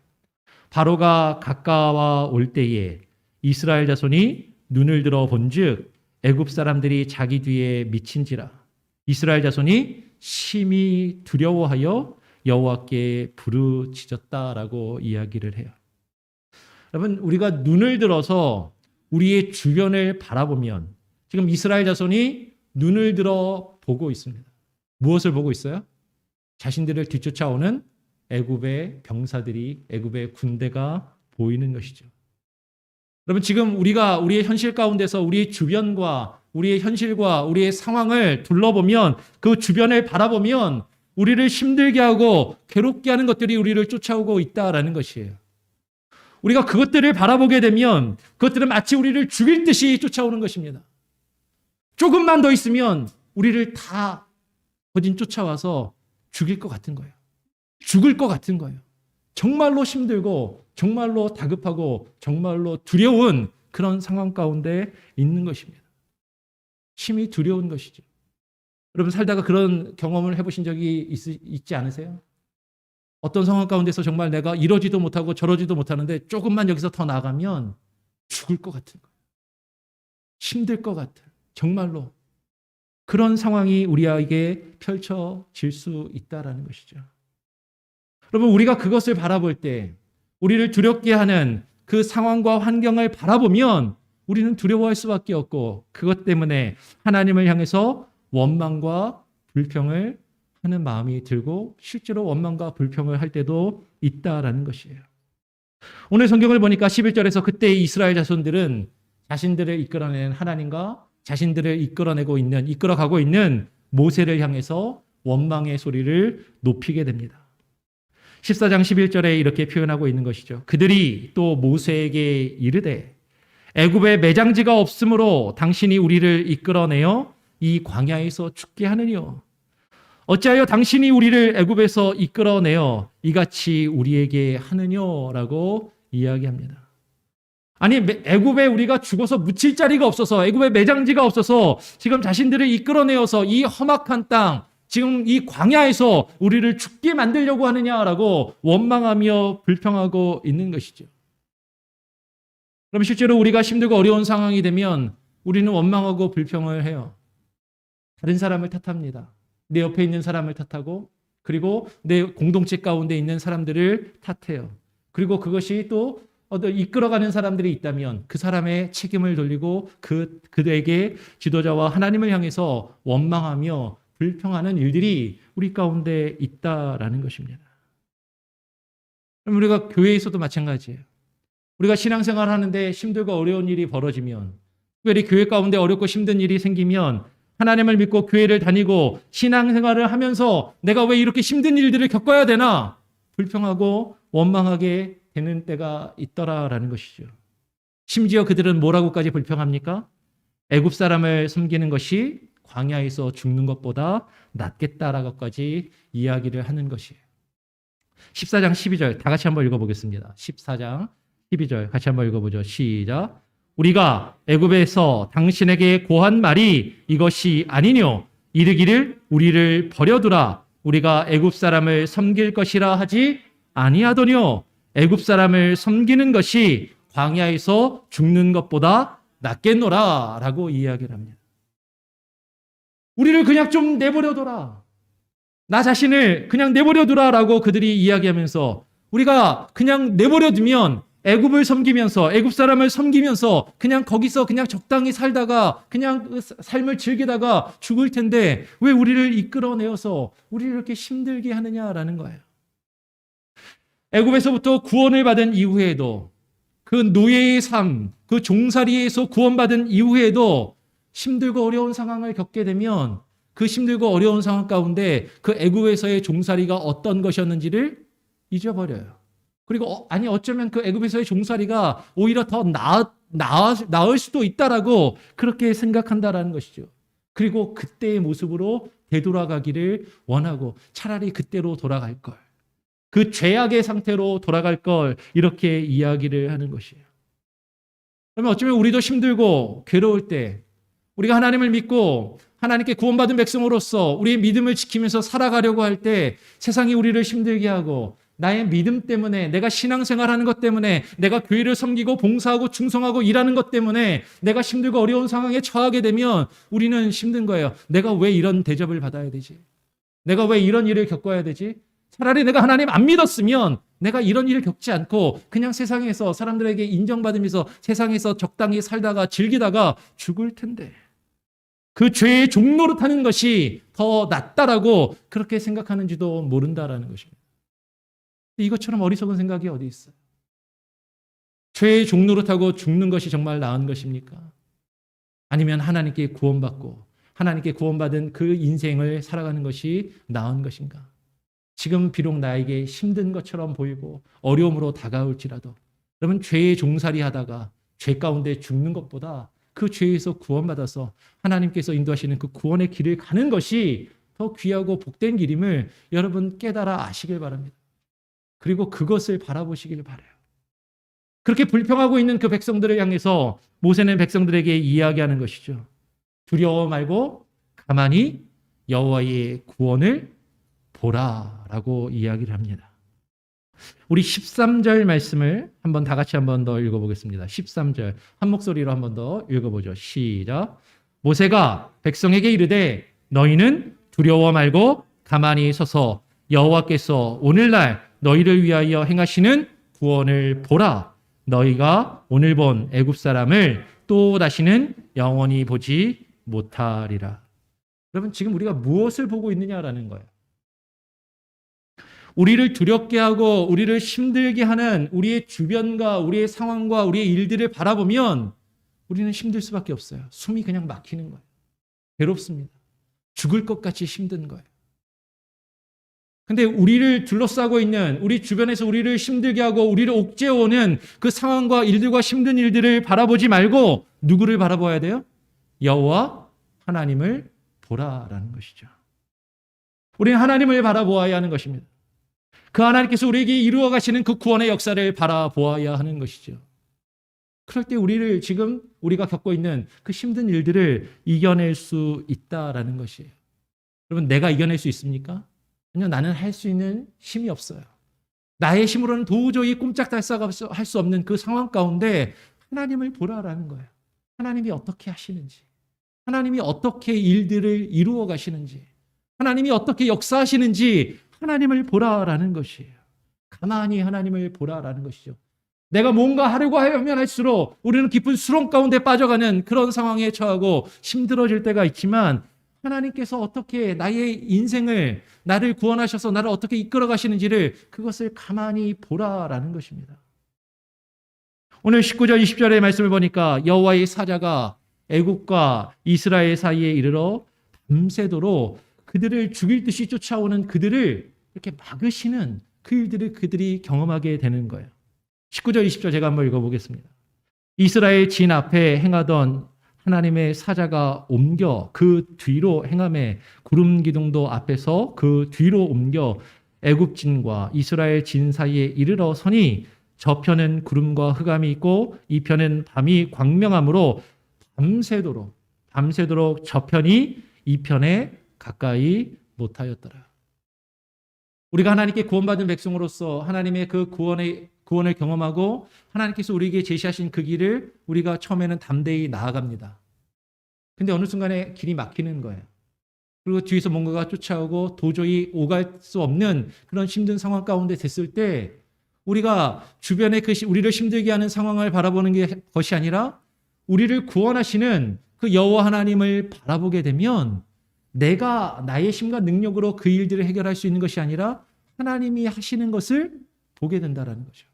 바로가 가까워 올 때에 이스라엘 자손이 눈을 들어 본즉 애굽 사람들이 자기 뒤에 미친지라. 이스라엘 자손이 심히 두려워하여 여호와께 부르짖었다라고 이야기를 해요. 여러분, 우리가 눈을 들어서 우리의 주변을 바라보면 지금 이스라엘 자손이 눈을 들어 보고 있습니다. 무엇을 보고 있어요? 자신들을 뒤쫓아오는 애굽의 병사들이, 애굽의 군대가 보이는 것이죠. 여러분, 지금 우리가 우리의 현실 가운데서 우리의 주변과 우리의 현실과 우리의 상황을 둘러보면, 그 주변을 바라보면 우리를 힘들게 하고 괴롭게 하는 것들이 우리를 쫓아오고 있다라는 것이에요. 우리가 그것들을 바라보게 되면 그것들은 마치 우리를 죽일 듯이 쫓아오는 것입니다. 조금만 더 있으면 우리를 다 거진 쫓아와서 죽일 것 같은 거예요. 죽을 것 같은 거예요. 정말로 힘들고 정말로 다급하고 정말로 두려운 그런 상황 가운데 있는 것입니다. 심히 두려운 것이죠. 여러분, 살다가 그런 경험을 해보신 적이 있지 않으세요? 어떤 상황 가운데서 정말 내가 이러지도 못하고 저러지도 못하는데 조금만 여기서 더 나가면 죽을 것 같은 거예요. 힘들 것 같아요. 정말로. 그런 상황이 우리에게 펼쳐질 수 있다는 것이죠. 여러분, 우리가 그것을 바라볼 때, 우리를 두렵게 하는 그 상황과 환경을 바라보면 우리는 두려워할 수밖에 없고, 그것 때문에 하나님을 향해서 원망과 불평을 하는 마음이 들고 실제로 원망과 불평을 할 때도 있다라는 것이에요. 오늘 성경을 보니까 11절에서 그때 이스라엘 자손들은 자신들을 이끌어내는 하나님과 자신들을 이끌어가고 있는 모세를 향해서 원망의 소리를 높이게 됩니다. 14장 11절에 이렇게 표현하고 있는 것이죠. 그들이 또 모세에게 이르되 애굽에 매장지가 없으므로 당신이 우리를 이끌어내어 이 광야에서 죽게 하느뇨. 어찌하여 당신이 우리를 애굽에서 이끌어내어 이같이 우리에게 하느냐라고 이야기합니다. 아니, 애굽에 우리가 죽어서 묻힐 자리가 없어서, 애굽에 매장지가 없어서 지금 자신들을 이끌어내어서 이 험악한 땅, 지금 이 광야에서 우리를 죽게 만들려고 하느냐라고 원망하며 불평하고 있는 것이죠. 그럼 실제로 우리가 힘들고 어려운 상황이 되면 우리는 원망하고 불평을 해요. 다른 사람을 탓합니다. 내 옆에 있는 사람을 탓하고, 그리고 내 공동체 가운데 있는 사람들을 탓해요. 그리고 그것이 또 이끌어가는 사람들이 있다면 그 사람의 책임을 돌리고 그에게 지도자와 하나님을 향해서 원망하며 불평하는 일들이 우리 가운데 있다라는 것입니다. 그럼 우리가 교회에서도 마찬가지예요. 우리가 신앙생활 하는데 힘들고 어려운 일이 벌어지면, 특별히 교회 가운데 어렵고 힘든 일이 생기면 하나님을 믿고 교회를 다니고 신앙생활을 하면서 내가 왜 이렇게 힘든 일들을 겪어야 되나 불평하고 원망하게 되는 때가 있더라라는 것이죠. 심지어 그들은 뭐라고까지 불평합니까? 애굽 사람을 섬기는 것이 광야에서 죽는 것보다 낫겠다라고까지 이야기를 하는 것이에요. 14장 12절 다 같이 한번 읽어보겠습니다. 14장 12절 같이 한번 읽어보죠. 시작. 우리가 애굽에서 당신에게 고한 말이 이것이 아니뇨. 이르기를 우리를 버려두라. 우리가 애굽 사람을 섬길 것이라 하지 아니하더뇨. 애굽 사람을 섬기는 것이 광야에서 죽는 것보다 낫겠노라 라고 이야기를 합니다. 우리를 그냥 좀 내버려둬라. 나 자신을 그냥 내버려두라 라고 그들이 이야기하면서 우리가 그냥 내버려두면 애굽을 섬기면서 애굽 사람을 섬기면서 그냥 거기서 그냥 적당히 살다가 그냥 삶을 즐기다가 죽을 텐데 왜 우리를 이끌어내어서 우리를 이렇게 힘들게 하느냐라는 거예요. 애굽에서부터 구원을 받은 이후에도 그 노예의 삶, 그 종살이에서 구원받은 이후에도 힘들고 어려운 상황을 겪게 되면 그 힘들고 어려운 상황 가운데 그 애굽에서의 종살이가 어떤 것이었는지를 잊어버려요. 그리고 어쩌면 그 애굽에서의 종살이가 오히려 더 나을 수도 있다라고 그렇게 생각한다라는 것이죠. 그리고 그때의 모습으로 되돌아가기를 원하고 차라리 그때로 돌아갈 걸, 그 죄악의 상태로 돌아갈 걸 이렇게 이야기를 하는 것이에요. 그러면 어쩌면 우리도 힘들고 괴로울 때 우리가 하나님을 믿고 하나님께 구원받은 백성으로서 우리의 믿음을 지키면서 살아가려고 할 때 세상이 우리를 힘들게 하고 나의 믿음 때문에 내가 신앙생활하는 것 때문에 내가 교회를 섬기고 봉사하고 충성하고 일하는 것 때문에 내가 힘들고 어려운 상황에 처하게 되면 우리는 힘든 거예요. 내가 왜 이런 대접을 받아야 되지? 내가 왜 이런 일을 겪어야 되지? 차라리 내가 하나님 안 믿었으면 내가 이런 일을 겪지 않고 그냥 세상에서 사람들에게 인정받으면서 세상에서 적당히 살다가 즐기다가 죽을 텐데. 그 죄의 종로로 타는 것이 더 낫다라고 그렇게 생각하는지도 모른다라는 것입니다. 이것처럼 어리석은 생각이 어디 있어요? 죄의 종로로 타고 죽는 것이 정말 나은 것입니까? 아니면 하나님께 구원받고 하나님께 구원받은 그 인생을 살아가는 것이 나은 것인가? 지금 비록 나에게 힘든 것처럼 보이고 어려움으로 다가올지라도 여러분 죄의 종살이 하다가 죄 가운데 죽는 것보다 그 죄에서 구원받아서 하나님께서 인도하시는 그 구원의 길을 가는 것이 더 귀하고 복된 길임을 여러분 깨달아 아시길 바랍니다. 그리고 그것을 바라보시길 바라요. 그렇게 불평하고 있는 그 백성들을 향해서 모세는 백성들에게 이야기하는 것이죠. 두려워 말고 가만히 여호와의 구원을 보라라고 이야기를 합니다. 우리 13절 말씀을 한번 다 같이 한번 더 읽어보겠습니다. 13절 한 목소리로 한번 더 읽어보죠. 시작. 모세가 백성에게 이르되 너희는 두려워 말고 가만히 서서 여호와께서 오늘날 너희를 위하여 행하시는 구원을 보라. 너희가 오늘 본 애굽 사람을 또 다시는 영원히 보지 못하리라. 여러분 지금 우리가 무엇을 보고 있느냐라는 거예요. 우리를 두렵게 하고 우리를 힘들게 하는 우리의 주변과 우리의 상황과 우리의 일들을 바라보면 우리는 힘들 수밖에 없어요. 숨이 그냥 막히는 거예요. 괴롭습니다. 죽을 것 같이 힘든 거예요. 근데 우리를 둘러싸고 있는 우리 주변에서 우리를 힘들게 하고 우리를 옥죄어오는 그 상황과 일들과 힘든 일들을 바라보지 말고 누구를 바라봐야 돼요? 여호와 하나님을 보라라는 것이죠. 우리는 하나님을 바라보아야 하는 것입니다. 그 하나님께서 우리에게 이루어 가시는 그 구원의 역사를 바라보아야 하는 것이죠. 그럴 때 우리를 지금 우리가 겪고 있는 그 힘든 일들을 이겨낼 수 있다라는 것이에요. 여러분 내가 이겨낼 수 있습니까? 아니요, 나는 할 수 있는 힘이 없어요. 나의 힘으로는 도저히 꼼짝달싹 할 수 없는 그 상황 가운데 하나님을 보라라는 거예요. 하나님이 어떻게 하시는지, 하나님이 어떻게 일들을 이루어 가시는지, 하나님이 어떻게 역사하시는지 하나님을 보라라는 것이에요. 가만히 하나님을 보라라는 것이죠. 내가 뭔가 하려고 하면 할수록 우리는 깊은 수렁 가운데 빠져가는 그런 상황에 처하고 힘들어질 때가 있지만 하나님께서 어떻게 나의 인생을 나를 구원하셔서 나를 어떻게 이끌어 가시는지를 그것을 가만히 보라라는 것입니다. 오늘 19절 20절의 말씀을 보니까 여호와의 사자가 애굽과 이스라엘 사이에 이르러 밤새도록 그들을 죽일 듯이 쫓아오는 그들을 이렇게 막으시는 그 일들을 그들이 경험하게 되는 거예요. 19절 20절 제가 한번 읽어보겠습니다. 이스라엘 진 앞에 행하던 하나님의 사자가 옮겨 그 뒤로 행함에 구름 기둥도 앞에서 그 뒤로 옮겨 애굽 진과 이스라엘 진 사이에 이르러 서니 저편은 구름과 흑암이 있고 이 편은 밤이 광명함으로 밤새도록 저편이 이 편에 가까이 못하였더라. 우리가 하나님께 구원받은 백성으로서 하나님의 그 구원을 경험하고 하나님께서 우리에게 제시하신 그 길을 우리가 처음에는 담대히 나아갑니다. 근데 어느 순간에 길이 막히는 거예요. 그리고 뒤에서 뭔가가 쫓아오고 도저히 오갈 수 없는 그런 힘든 상황 가운데 됐을 때 우리가 주변에 우리를 힘들게 하는 상황을 바라보는 것이 아니라 우리를 구원하시는 그 여호와 하나님을 바라보게 되면 내가 나의 힘과 능력으로 그 일들을 해결할 수 있는 것이 아니라 하나님이 하시는 것을 보게 된다는 거죠.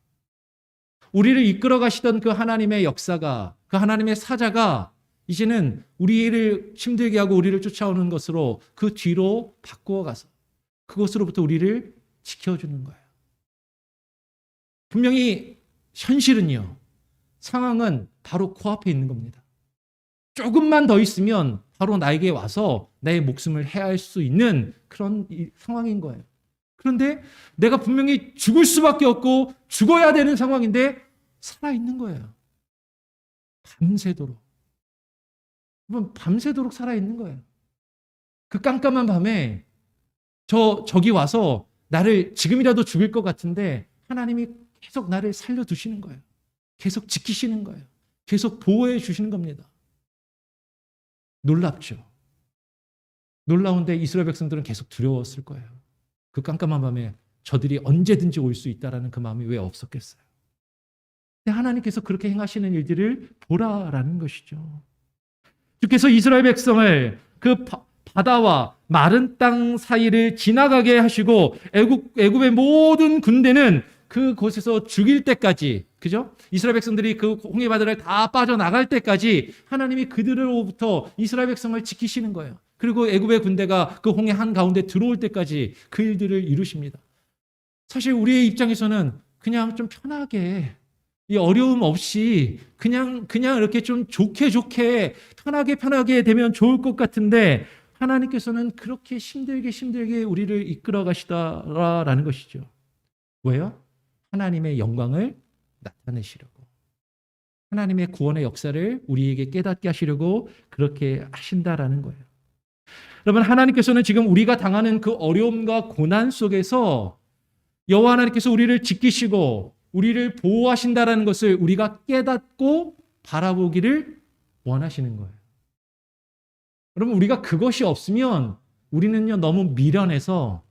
우리를 이끌어 가시던 그 하나님의 역사가, 그 하나님의 사자가 이제는 우리를 힘들게 하고 우리를 쫓아오는 것으로 그 뒤로 바꾸어 가서 그것으로부터 우리를 지켜주는 거예요. 분명히 현실은요, 상황은 바로 코앞에 있는 겁니다. 조금만 더 있으면 바로 나에게 와서 내 목숨을 해할 수 있는 그런 상황인 거예요. 그런데 내가 분명히 죽을 수밖에 없고 죽어야 되는 상황인데 살아있는 거예요. 밤새도록. 밤새도록 살아있는 거예요. 그 깜깜한 밤에 저기 와서 나를 지금이라도 죽일 것 같은데 하나님이 계속 나를 살려두시는 거예요. 계속 지키시는 거예요. 계속 보호해 주시는 겁니다. 놀랍죠. 놀라운데 이스라엘 백성들은 계속 두려웠을 거예요. 그 깜깜한 밤에 저들이 언제든지 올 수 있다라는 그 마음이 왜 없었겠어요. 근데 하나님께서 그렇게 행하시는 일들을 보라라는 것이죠. 주께서 이스라엘 백성을 그 바다와 마른 땅 사이를 지나가게 하시고 애굽의 모든 군대는 그곳에서 죽일 때까지, 그죠? 이스라엘 백성들이 그 홍해 바다를 다 빠져나갈 때까지 하나님이 그들로부터 이스라엘 백성을 지키시는 거예요. 그리고 애굽의 군대가 그 홍해 한가운데 들어올 때까지 그 일들을 이루십니다. 사실 우리의 입장에서는 그냥 좀 편하게, 이 어려움 없이 그냥 이렇게 좀 좋게 편하게 되면 좋을 것 같은데 하나님께서는 그렇게 힘들게 우리를 이끌어 가시다라는 것이죠. 왜요? 하나님의 영광을 나타내시려고. 하나님의 구원의 역사를 우리에게 깨닫게 하시려고 그렇게 하신다라는 거예요. 여러분, 하나님께서는 지금 우리가 당하는 그 어려움과 고난 속에서 여호와 하나님께서 우리를 지키시고 우리를 보호하신다라는 것을 우리가 깨닫고 바라보기를 원하시는 거예요. 여러분, 우리가 그것이 없으면 우리는요, 너무 미련해서,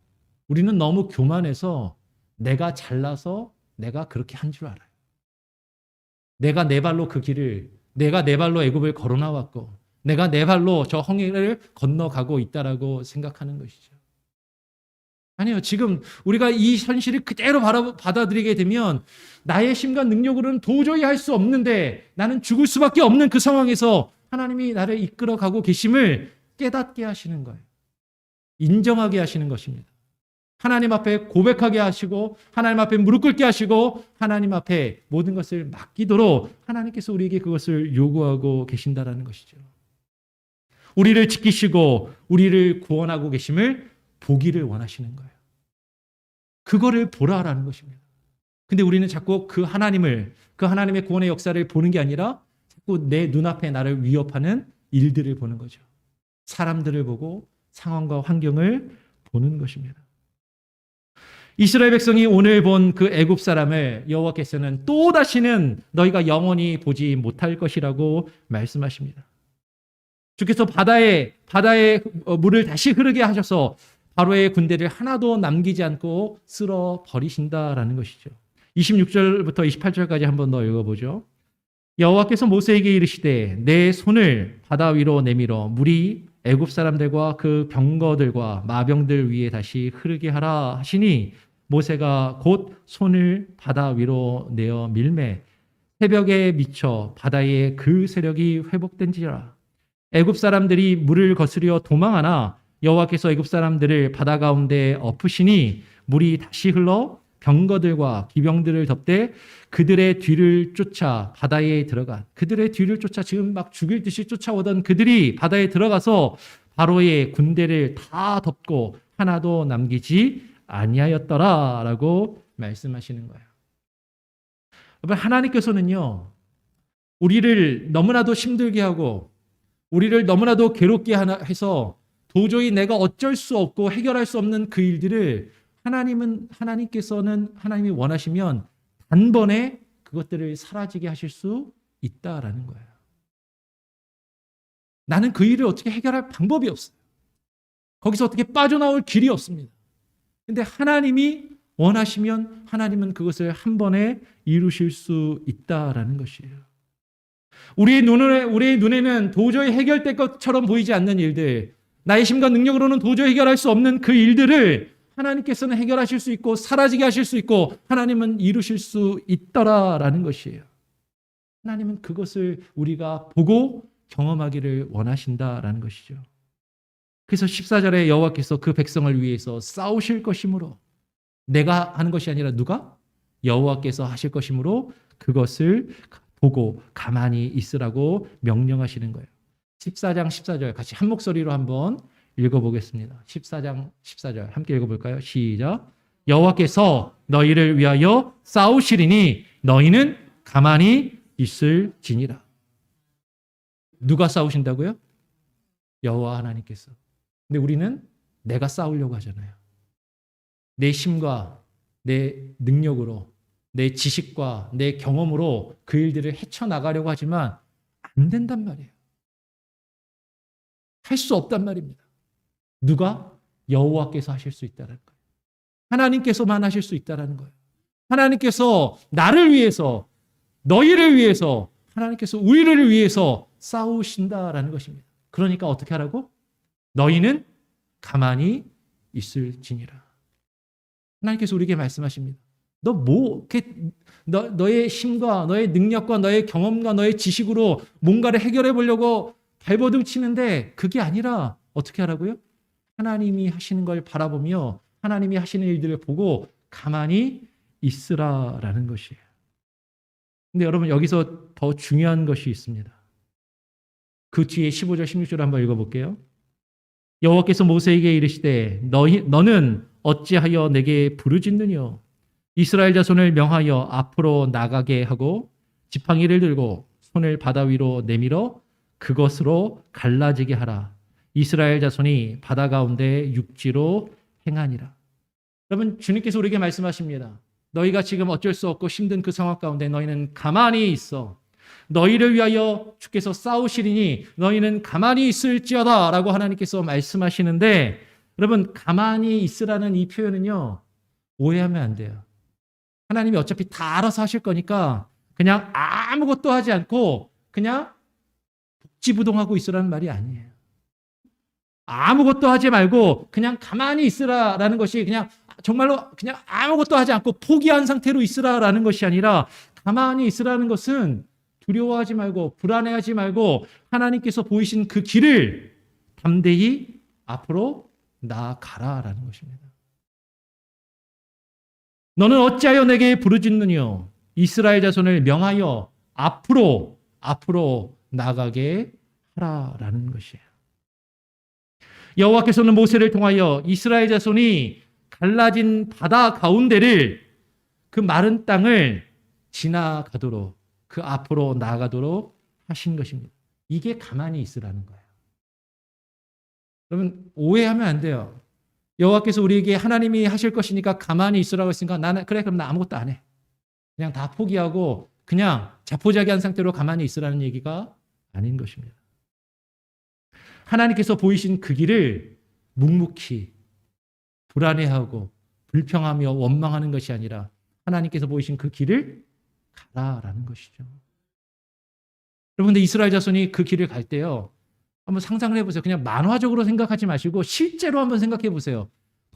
우리는 너무 교만해서 내가 잘나서 내가 그렇게 한 줄 알아요. 내가 내 발로 내가 내 발로 애굽을 걸어 나왔고 내가 내 발로 저 홍해를 건너가고 있다라고 생각하는 것이죠. 아니요. 지금 우리가 이 현실을 그대로 받아들이게 되면 나의 힘과 능력으로는 도저히 할 수 없는데 나는 죽을 수밖에 없는 그 상황에서 하나님이 나를 이끌어가고 계심을 깨닫게 하시는 거예요. 인정하게 하시는 것입니다. 하나님 앞에 고백하게 하시고 하나님 앞에 무릎 꿇게 하시고 하나님 앞에 모든 것을 맡기도록 하나님께서 우리에게 그것을 요구하고 계신다라는 것이죠. 우리를 지키시고 우리를 구원하고 계심을 보기를 원하시는 거예요. 그거를 보라라는 것입니다. 근데 우리는 자꾸 그 하나님의 구원의 역사를 보는 게 아니라 자꾸 내 눈앞에 나를 위협하는 일들을 보는 거죠. 사람들을 보고 상황과 환경을 보는 것입니다. 이스라엘 백성이 오늘 본 그 애굽 사람을 여호와께서는 또 다시는 너희가 영원히 보지 못할 것이라고 말씀하십니다. 주께서 바다에 물을 다시 흐르게 하셔서 바로의 군대를 하나도 남기지 않고 쓸어 버리신다라는 것이죠. 26절부터 28절까지 한번 더 읽어보죠. 여호와께서 모세에게 이르시되 내 손을 바다 위로 내밀어 물이 애굽 사람들과 그 병거들과 마병들 위에 다시 흐르게 하라 하시니 모세가 곧 손을 바다 위로 내어 밀매 새벽에 미쳐 바다의 그 세력이 회복된지라. 애굽 사람들이 물을 거스려 도망하나 여호와께서 애굽 사람들을 바다 가운데 엎으시니 물이 다시 흘러 병거들과 기병들을 덮되 그들의 뒤를 쫓아 바다에 들어가. 그들의 뒤를 쫓아 지금 막 죽일 듯이 쫓아오던 그들이 바다에 들어가서 바로의 군대를 다 덮고 하나도 남기지 아니하였더라라고 말씀하시는 거예요. 여러분, 하나님께서는요, 우리를 너무나도 힘들게 하고 우리를 너무나도 괴롭게 해서 도저히 내가 어쩔 수 없고 해결할 수 없는 그 일들을 하나님이 원하시면 단번에 그것들을 사라지게 하실 수 있다라는 거예요. 나는 그 일을 어떻게 해결할 방법이 없어요. 거기서 어떻게 빠져나올 길이 없습니다. 근데 하나님이 원하시면 하나님은 그것을 한 번에 이루실 수 있다라는 것이에요. 우리의 눈에는 도저히 해결될 것처럼 보이지 않는 일들, 나의 힘과 능력으로는 도저히 해결할 수 없는 그 일들을 하나님께서는 해결하실 수 있고 사라지게 하실 수 있고 하나님은 이루실 수 있더라라는 것이에요. 하나님은 그것을 우리가 보고 경험하기를 원하신다라는 것이죠. 그래서 14절에 여호와께서 그 백성을 위해서 싸우실 것이므로, 내가 하는 것이 아니라 누가? 여호와께서 하실 것이므로 그것을 보고 가만히 있으라고 명령하시는 거예요. 14장 14절 같이 한 목소리로 한번 읽어보겠습니다. 14장 14절 함께 읽어볼까요? 시작. 여호와께서 너희를 위하여 싸우시리니 너희는 가만히 있을지니라. 누가 싸우신다고요? 여호와 하나님께서. 근데 우리는 내가 싸우려고 하잖아요. 내 힘과 내 능력으로, 내 지식과 내 경험으로 그 일들을 헤쳐나가려고 하지만 안 된단 말이에요. 할 수 없단 말입니다. 누가? 여호와께서 하실 수 있다는 거예요. 하나님께서만 하실 수 있다는 거예요. 하나님께서 나를 위해서, 너희를 위해서, 하나님께서 우리를 위해서 싸우신다라는 것입니다. 그러니까 어떻게 하라고? 너희는 가만히 있을지니라. 하나님께서 우리에게 말씀하십니다. 너의 힘과 너의 능력과 너의 경험과 너의 지식으로 뭔가를 해결해 보려고 발버둥 치는데 그게 아니라 어떻게 하라고요? 하나님이 하시는 걸 바라보며 하나님이 하시는 일들을 보고 가만히 있으라라는 것이에요. 근데 여러분 여기서 더 중요한 것이 있습니다. 그 뒤에 15절 16절 한번 읽어볼게요. 여호와께서 모세에게 이르시되 너는 어찌하여 내게 부르짖느냐? 이스라엘 자손을 명하여 앞으로 나가게 하고 지팡이를 들고 손을 바다 위로 내밀어 그것으로 갈라지게 하라. 이스라엘 자손이 바다 가운데 육지로 행하니라. 여러분 주님께서 우리에게 말씀하십니다. 너희가 지금 어쩔 수 없고 힘든 그 상황 가운데 너희는 가만히 있어. 너희를 위하여 주께서 싸우시리니 너희는 가만히 있을지어다 라고 하나님께서 말씀하시는데 여러분 가만히 있으라는 이 표현은요 오해하면 안 돼요. 하나님이 어차피 다 알아서 하실 거니까 그냥 아무것도 하지 않고 그냥 복지부동하고 있으라는 말이 아니에요. 아무것도 하지 말고 그냥 가만히 있으라라는 것이 그냥 정말로 그냥 아무것도 하지 않고 포기한 상태로 있으라라는 것이 아니라 가만히 있으라는 것은 두려워하지 말고 불안해하지 말고 하나님께서 보이신 그 길을 담대히 앞으로 나아가라라는 것입니다. 너는 어찌하여 내게 부르짖느냐? 이스라엘 자손을 명하여 앞으로 나가게 하라라는 것이에요. 여호와께서는 모세를 통하여 이스라엘 자손이 갈라진 바다 가운데를 그 마른 땅을 지나가도록 그 앞으로 나아가도록 하신 것입니다. 이게 가만히 있으라는 거예요. 여러분 오해하면 안 돼요. 여호와께서 우리에게 하나님이 하실 것이니까 가만히 있으라고 했으니까 나는 그래 그럼 나 아무것도 안 해. 그냥 다 포기하고 그냥 자포자기한 상태로 가만히 있으라는 얘기가 아닌 것입니다. 하나님께서 보이신 그 길을 묵묵히 불안해하고 불평하며 원망하는 것이 아니라 하나님께서 보이신 그 길을 가라라는 것이죠. 여러분들 이스라엘 자손이 그 길을 갈 때요. 한번 상상을 해보세요. 그냥 만화적으로 생각하지 마시고 실제로 한번 생각해 보세요.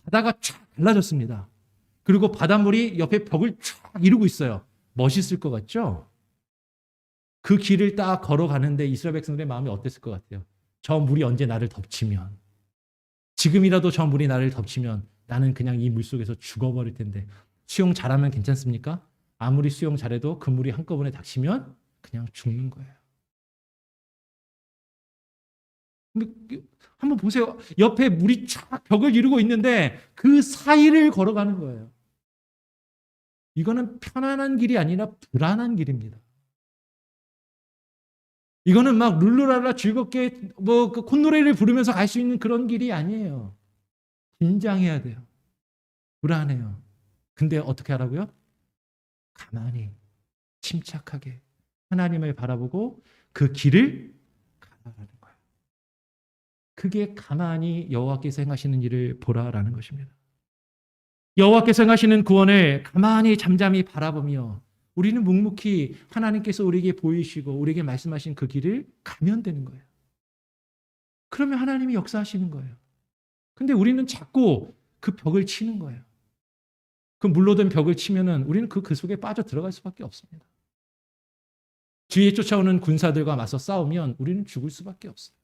바다가 쫙 갈라졌습니다. 그리고 바닷물이 옆에 벽을 쫙 이루고 있어요. 멋있을 것 같죠? 그 길을 딱 걸어가는데 이스라엘 백성들의 마음이 어땠을 것 같아요? 저 물이 언제 나를 덮치면 지금이라도 저 물이 나를 덮치면 나는 그냥 이 물속에서 죽어버릴 텐데 수영 잘하면 괜찮습니까? 아무리 수영 잘해도 그 물이 한꺼번에 닥치면 그냥 죽는 거예요. 한번 보세요. 옆에 물이 쫙 벽을 이루고 있는데 그 사이를 걸어가는 거예요. 이거는 편안한 길이 아니라 불안한 길입니다. 이거는 막 룰루랄라 즐겁게 그 콧노래를 부르면서 갈 수 있는 그런 길이 아니에요. 긴장해야 돼요. 불안해요. 근데 어떻게 하라고요? 가만히 침착하게 하나님을 바라보고 그 길을 가라라는 거예요. 그게 가만히 여호와께서 행하시는 일을 보라라는 것입니다. 여호와께서 행하시는 구원을 가만히 잠잠히 바라보며 우리는 묵묵히 하나님께서 우리에게 보이시고 우리에게 말씀하신 그 길을 가면 되는 거예요. 그러면 하나님이 역사하시는 거예요. 근데 우리는 자꾸 그 벽을 치는 거예요. 그 물로든 벽을 치면은 우리는 그 속에 빠져 들어갈 수밖에 없습니다. 뒤에 쫓아오는 군사들과 맞서 싸우면 우리는 죽을 수밖에 없어요.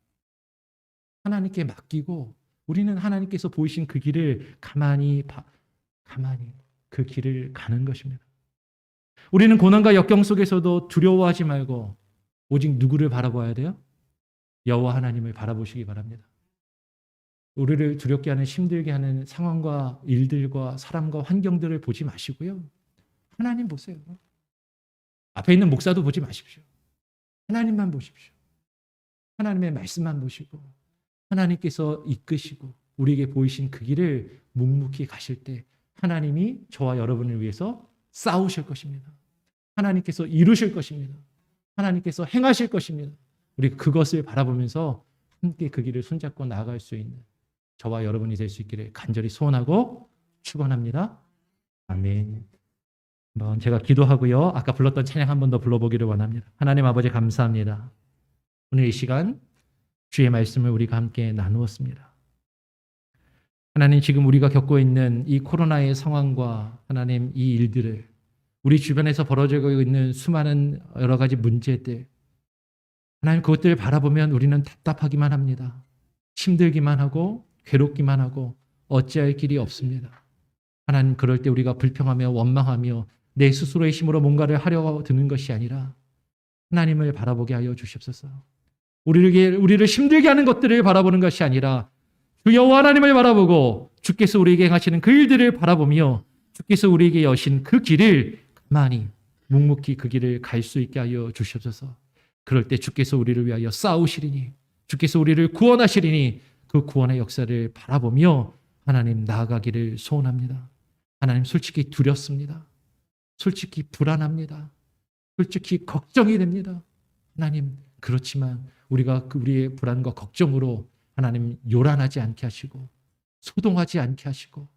하나님께 맡기고 우리는 하나님께서 보이신 그 길을 가만히 그 길을 가는 것입니다. 우리는 고난과 역경 속에서도 두려워하지 말고 오직 누구를 바라봐야 돼요? 여호와 하나님을 바라보시기 바랍니다. 우리를 두렵게 하는 힘들게 하는 상황과 일들과 사람과 환경들을 보지 마시고요. 하나님 보세요. 앞에 있는 목사도 보지 마십시오. 하나님만 보십시오. 하나님의 말씀만 보시고 하나님께서 이끄시고 우리에게 보이신 그 길을 묵묵히 가실 때 하나님이 저와 여러분을 위해서 싸우실 것입니다. 하나님께서 이루실 것입니다. 하나님께서 행하실 것입니다. 우리 그것을 바라보면서 함께 그 길을 손잡고 나아갈 수 있는 저와 여러분이 될 수 있기를 간절히 소원하고 축원합니다. 아멘. 한번 제가 기도하고요. 아까 불렀던 찬양 한 번 더 불러보기를 원합니다. 하나님 아버지 감사합니다. 오늘 이 시간 주의 말씀을 우리가 함께 나누었습니다. 하나님, 지금 우리가 겪고 있는 이 코로나의 상황과 하나님 이 일들을, 우리 주변에서 벌어지고 있는 수많은 여러 가지 문제들, 하나님 그것들을 바라보면 우리는 답답하기만 합니다. 힘들기만 하고 괴롭기만 하고 어찌할 길이 없습니다. 하나님, 그럴 때 우리가 불평하며 원망하며 내 스스로의 힘으로 뭔가를 하려 드는 것이 아니라 하나님을 바라보게 하여 주시옵소서. 우리를 힘들게 하는 것들을 바라보는 것이 아니라 주 여호와 하나님을 바라보고 주께서 우리에게 행하시는 그 일들을 바라보며 주께서 우리에게 여신 그 길을 가만히 묵묵히 그 길을 갈 수 있게 하여 주시옵소서. 그럴 때 주께서 우리를 위하여 싸우시리니, 주께서 우리를 구원하시리니 그 구원의 역사를 바라보며 하나님 나아가기를 소원합니다. 하나님, 솔직히 두렵습니다. 솔직히 불안합니다. 솔직히 걱정이 됩니다. 하나님, 그렇지만 우리가 우리의 불안과 걱정으로 하나님 요란하지 않게 하시고 소동하지 않게 하시고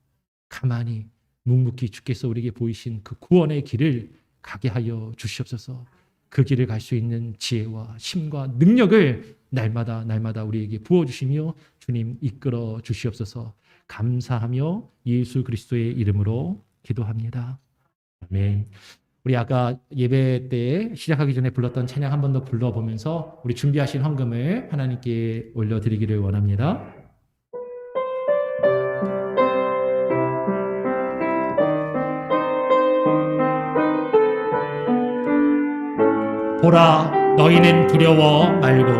가만히 묵묵히 주께서 우리에게 보이신 그 구원의 길을 가게 하여 주시옵소서. 그 길을 갈 수 있는 지혜와 힘과 능력을 날마다 우리에게 부어주시며 주님 이끌어 주시옵소서. 감사하며 예수 그리스도의 이름으로 기도합니다. 아멘. 우리 아까 예배 때 시작하기 전에 불렀던 찬양 한 번 더 불러보면서 우리 준비하신 헌금을 하나님께 올려드리기를 원합니다. 보라, 너희는 두려워 말고,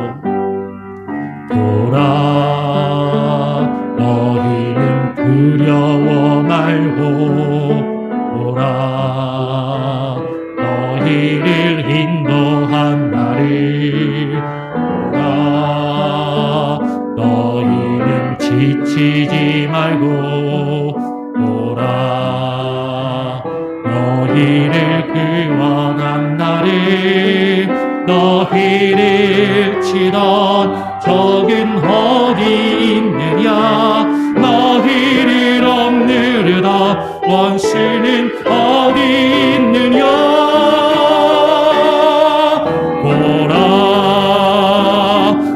보라, 너희는 두려워 말고, 보라, 너희를 인도한 나를, 보라, 너희는 지치지 말고, 보라, 너희를 구원한 나를, 너희를 치던 적은 어디 있느냐, 너희를 억누르다 원수는 어디 있느냐. 보라,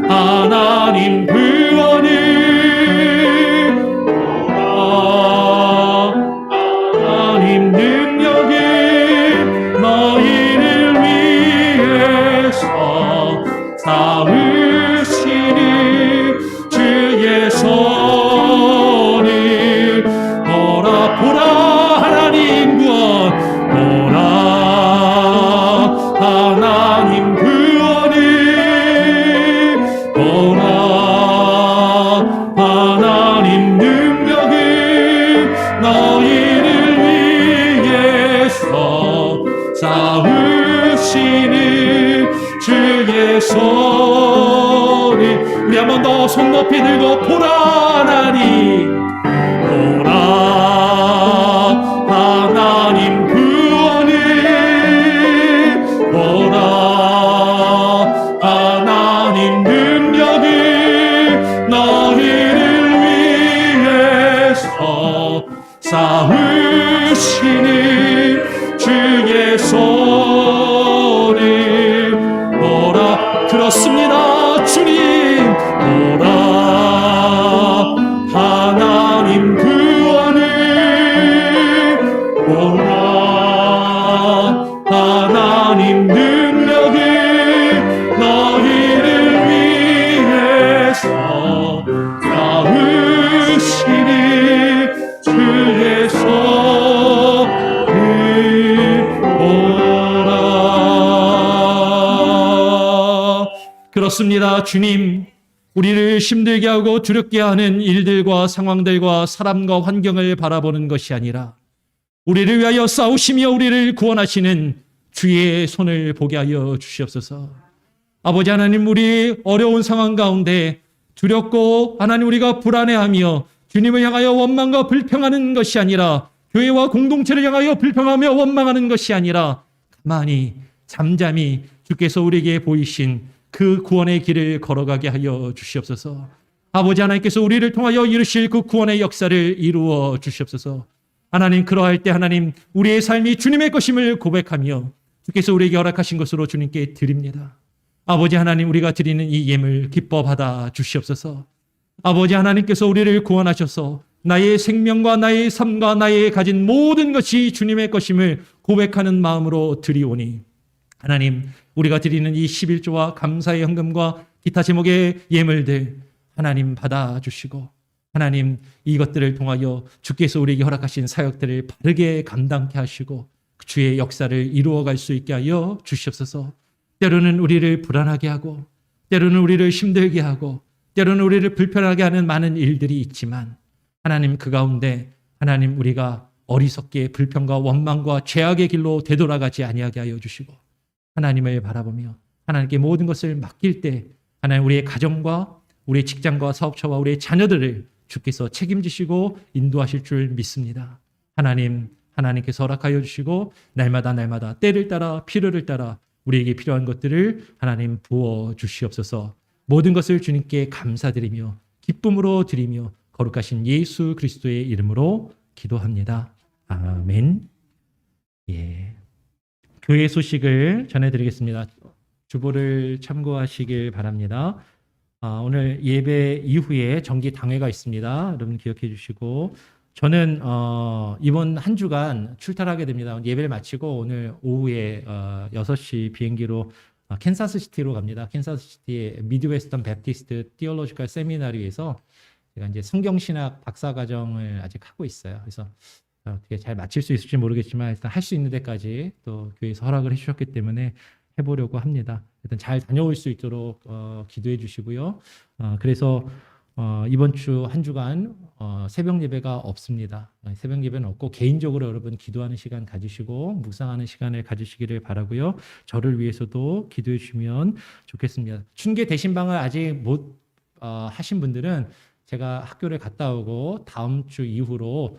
하나님 구원을, 보라, 하나님 능력을 너희를 위해서 싸우시는 주의 손을, 보라 하나님 구원, 보라 하나님 구원을, 보라 하나님 능력을 너희를 위해서 싸우시는 주의 손을. 우리 한 번 더 손 높이 들고 보라 하나님, 보라 하나님 구원을, 보라 하나님 능력을 너희를 위해서 싸우시는 주의 손을. 보라, 그렇습니다 주님, 보라 하나님 구원을, 보라 하나님 능력을 너희를 위해서 싸우시는 주의 손을. 보라. 그렇습니다 주님, 우리를 힘들게 하고 두렵게 하는 일들과 상황들과 사람과 환경을 바라보는 것이 아니라 우리를 위하여 싸우시며 우리를 구원하시는 주의 손을 보게 하여 주시옵소서. 아버지 하나님, 우리 어려운 상황 가운데 두렵고 하나님 우리가 불안해하며 주님을 향하여 원망과 불평하는 것이 아니라, 교회와 공동체를 향하여 불평하며 원망하는 것이 아니라 가만히 잠잠히 주께서 우리에게 보이신 그 구원의 길을 걸어가게 하여 주시옵소서. 아버지 하나님께서 우리를 통하여 이루실 그 구원의 역사를 이루어 주시옵소서. 하나님, 그러할 때 하나님 우리의 삶이 주님의 것임을 고백하며 주께서 우리에게 허락하신 것으로 주님께 드립니다. 아버지 하나님, 우리가 드리는 이 예물 기뻐 받아 주시옵소서. 아버지 하나님께서 우리를 구원하셔서 나의 생명과 나의 삶과 나의 가진 모든 것이 주님의 것임을 고백하는 마음으로 드리오니, 하나님, 우리가 드리는 이 11조와 감사의 헌금과 기타 제목의 예물들 하나님 받아주시고, 하나님 이것들을 통하여 주께서 우리에게 허락하신 사역들을 바르게 감당케 하시고 주의 역사를 이루어갈 수 있게 하여 주시옵소서. 때로는 우리를 불안하게 하고, 때로는 우리를 힘들게 하고, 때로는 우리를 불편하게 하는 많은 일들이 있지만, 하나님 그 가운데 하나님 우리가 어리석게 불평과 원망과 죄악의 길로 되돌아가지 아니하게 하여 주시고, 하나님을 바라보며 하나님께 모든 것을 맡길 때 하나님 우리의 가정과 우리의 직장과 사업처와 우리의 자녀들을 주께서 책임지시고 인도하실 줄 믿습니다. 하나님께서 허락하여 주시고 날마다 때를 따라 필요를 따라 우리에게 필요한 것들을 하나님 부어 주시옵소서. 모든 것을 주님께 감사드리며 기쁨으로 드리며 거룩하신 예수 그리스도의 이름으로 기도합니다. 아멘. 예. 교회 소식을 전해드리겠습니다. 주보를 참고하시길 바랍니다. 오늘 예배 이후에 정기 당회가 있습니다. 여러분 기억해 주시고, 저는 이번 한 주간 출타하게 됩니다. 예배를 마치고 오늘 오후에 6시 비행기로 캔사스시티로 갑니다. 캔사스시티의 미드웨스턴 베프티스트 티올로지컬 세미나리에서 제가 이제 성경신학 박사과정을 아직 하고 있어요. 그래서 어떻게 잘 마칠 수 있을지 모르겠지만 일단 할 수 있는 데까지 또 교회에서 허락을 해주셨기 때문에 해보려고 합니다. 일단 잘 다녀올 수 있도록 기도해 주시고요. 그래서 이번 주 한 주간 새벽 예배가 없습니다. 새벽 예배는 없고 개인적으로 여러분 기도하는 시간 가지시고 묵상하는 시간을 가지시기를 바라고요. 저를 위해서도 기도해 주시면 좋겠습니다. 춘계 대신방을 아직 못 하신 분들은 제가 학교를 갔다 오고 다음 주 이후로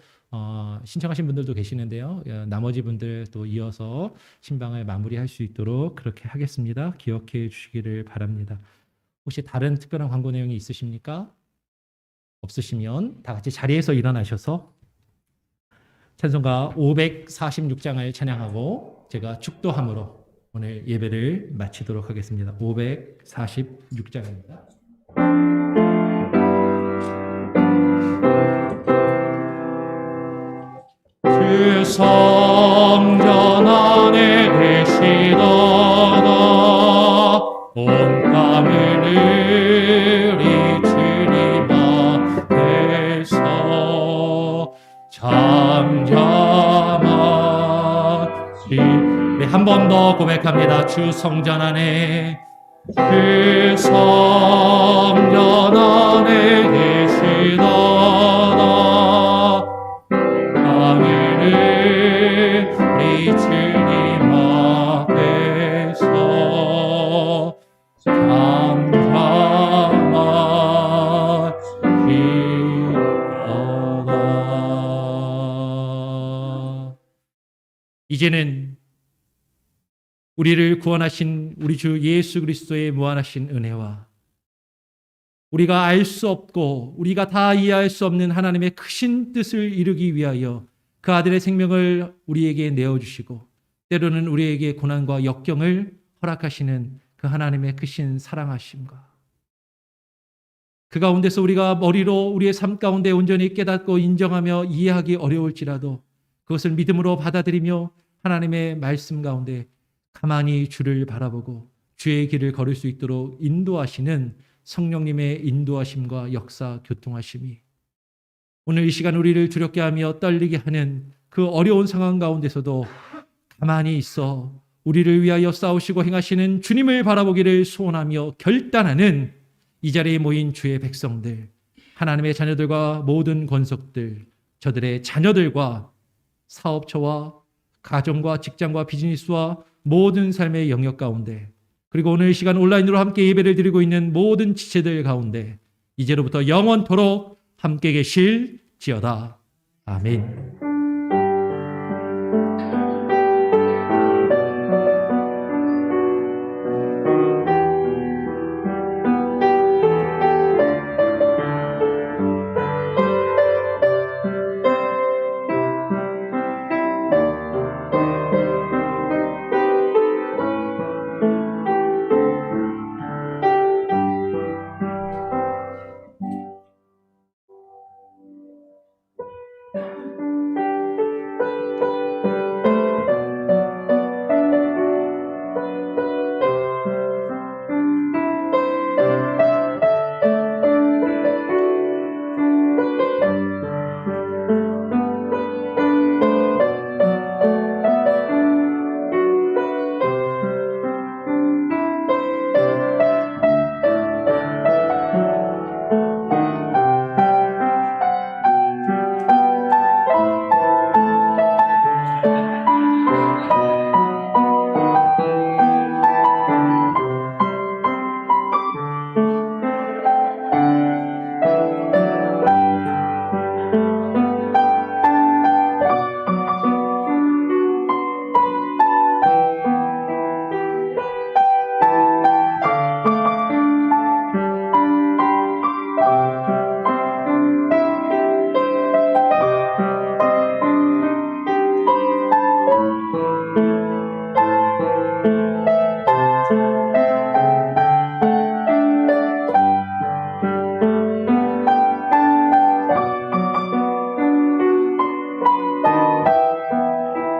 신청하신 분들도 계시는데요. 나머지 분들 또 이어서 신방을 마무리할 수 있도록 그렇게 하겠습니다. 기억해 주시기를 바랍니다. 혹시 다른 특별한 광고 내용이 있으십니까? 없으시면 다 같이 자리에서 일어나셔서 찬송가 546장을 찬양하고 제가 축도함으로 오늘 예배를 마치도록 하겠습니다. 546장입니다. 주 성전 안에 계시다가 온 땀을 흘리 주님 앞에서 잠잠하시. 네, 한 번 더 고백합니다. 주 성전 안에, 주 성전 안에 계시다가 우리 주님 앞에서 잠잠하시다가. 이제는 우리를 구원하신 우리 주 예수 그리스도의 무한하신 은혜와 우리가 알 수 없고 우리가 다 이해할 수 없는 하나님의 크신 뜻을 이루기 위하여 그 아들의 생명을 우리에게 내어주시고 때로는 우리에게 고난과 역경을 허락하시는 그 하나님의 크신 사랑하심과 그 가운데서 우리가 머리로 우리의 삶 가운데 온전히 깨닫고 인정하며 이해하기 어려울지라도 그것을 믿음으로 받아들이며 하나님의 말씀 가운데 가만히 주를 바라보고 주의 길을 걸을 수 있도록 인도하시는 성령님의 인도하심과 역사 교통하심이 오늘 이 시간 우리를 두렵게 하며 떨리게 하는 그 어려운 상황 가운데서도 가만히 있어 우리를 위하여 싸우시고 행하시는 주님을 바라보기를 소원하며 결단하는 이 자리에 모인 주의 백성들, 하나님의 자녀들과 모든 권속들, 저들의 자녀들과 사업처와 가정과 직장과 비즈니스와 모든 삶의 영역 가운데 그리고 오늘 이 시간 온라인으로 함께 예배를 드리고 있는 모든 지체들 가운데 이제로부터 영원토록 함께 계실지어다. 아멘.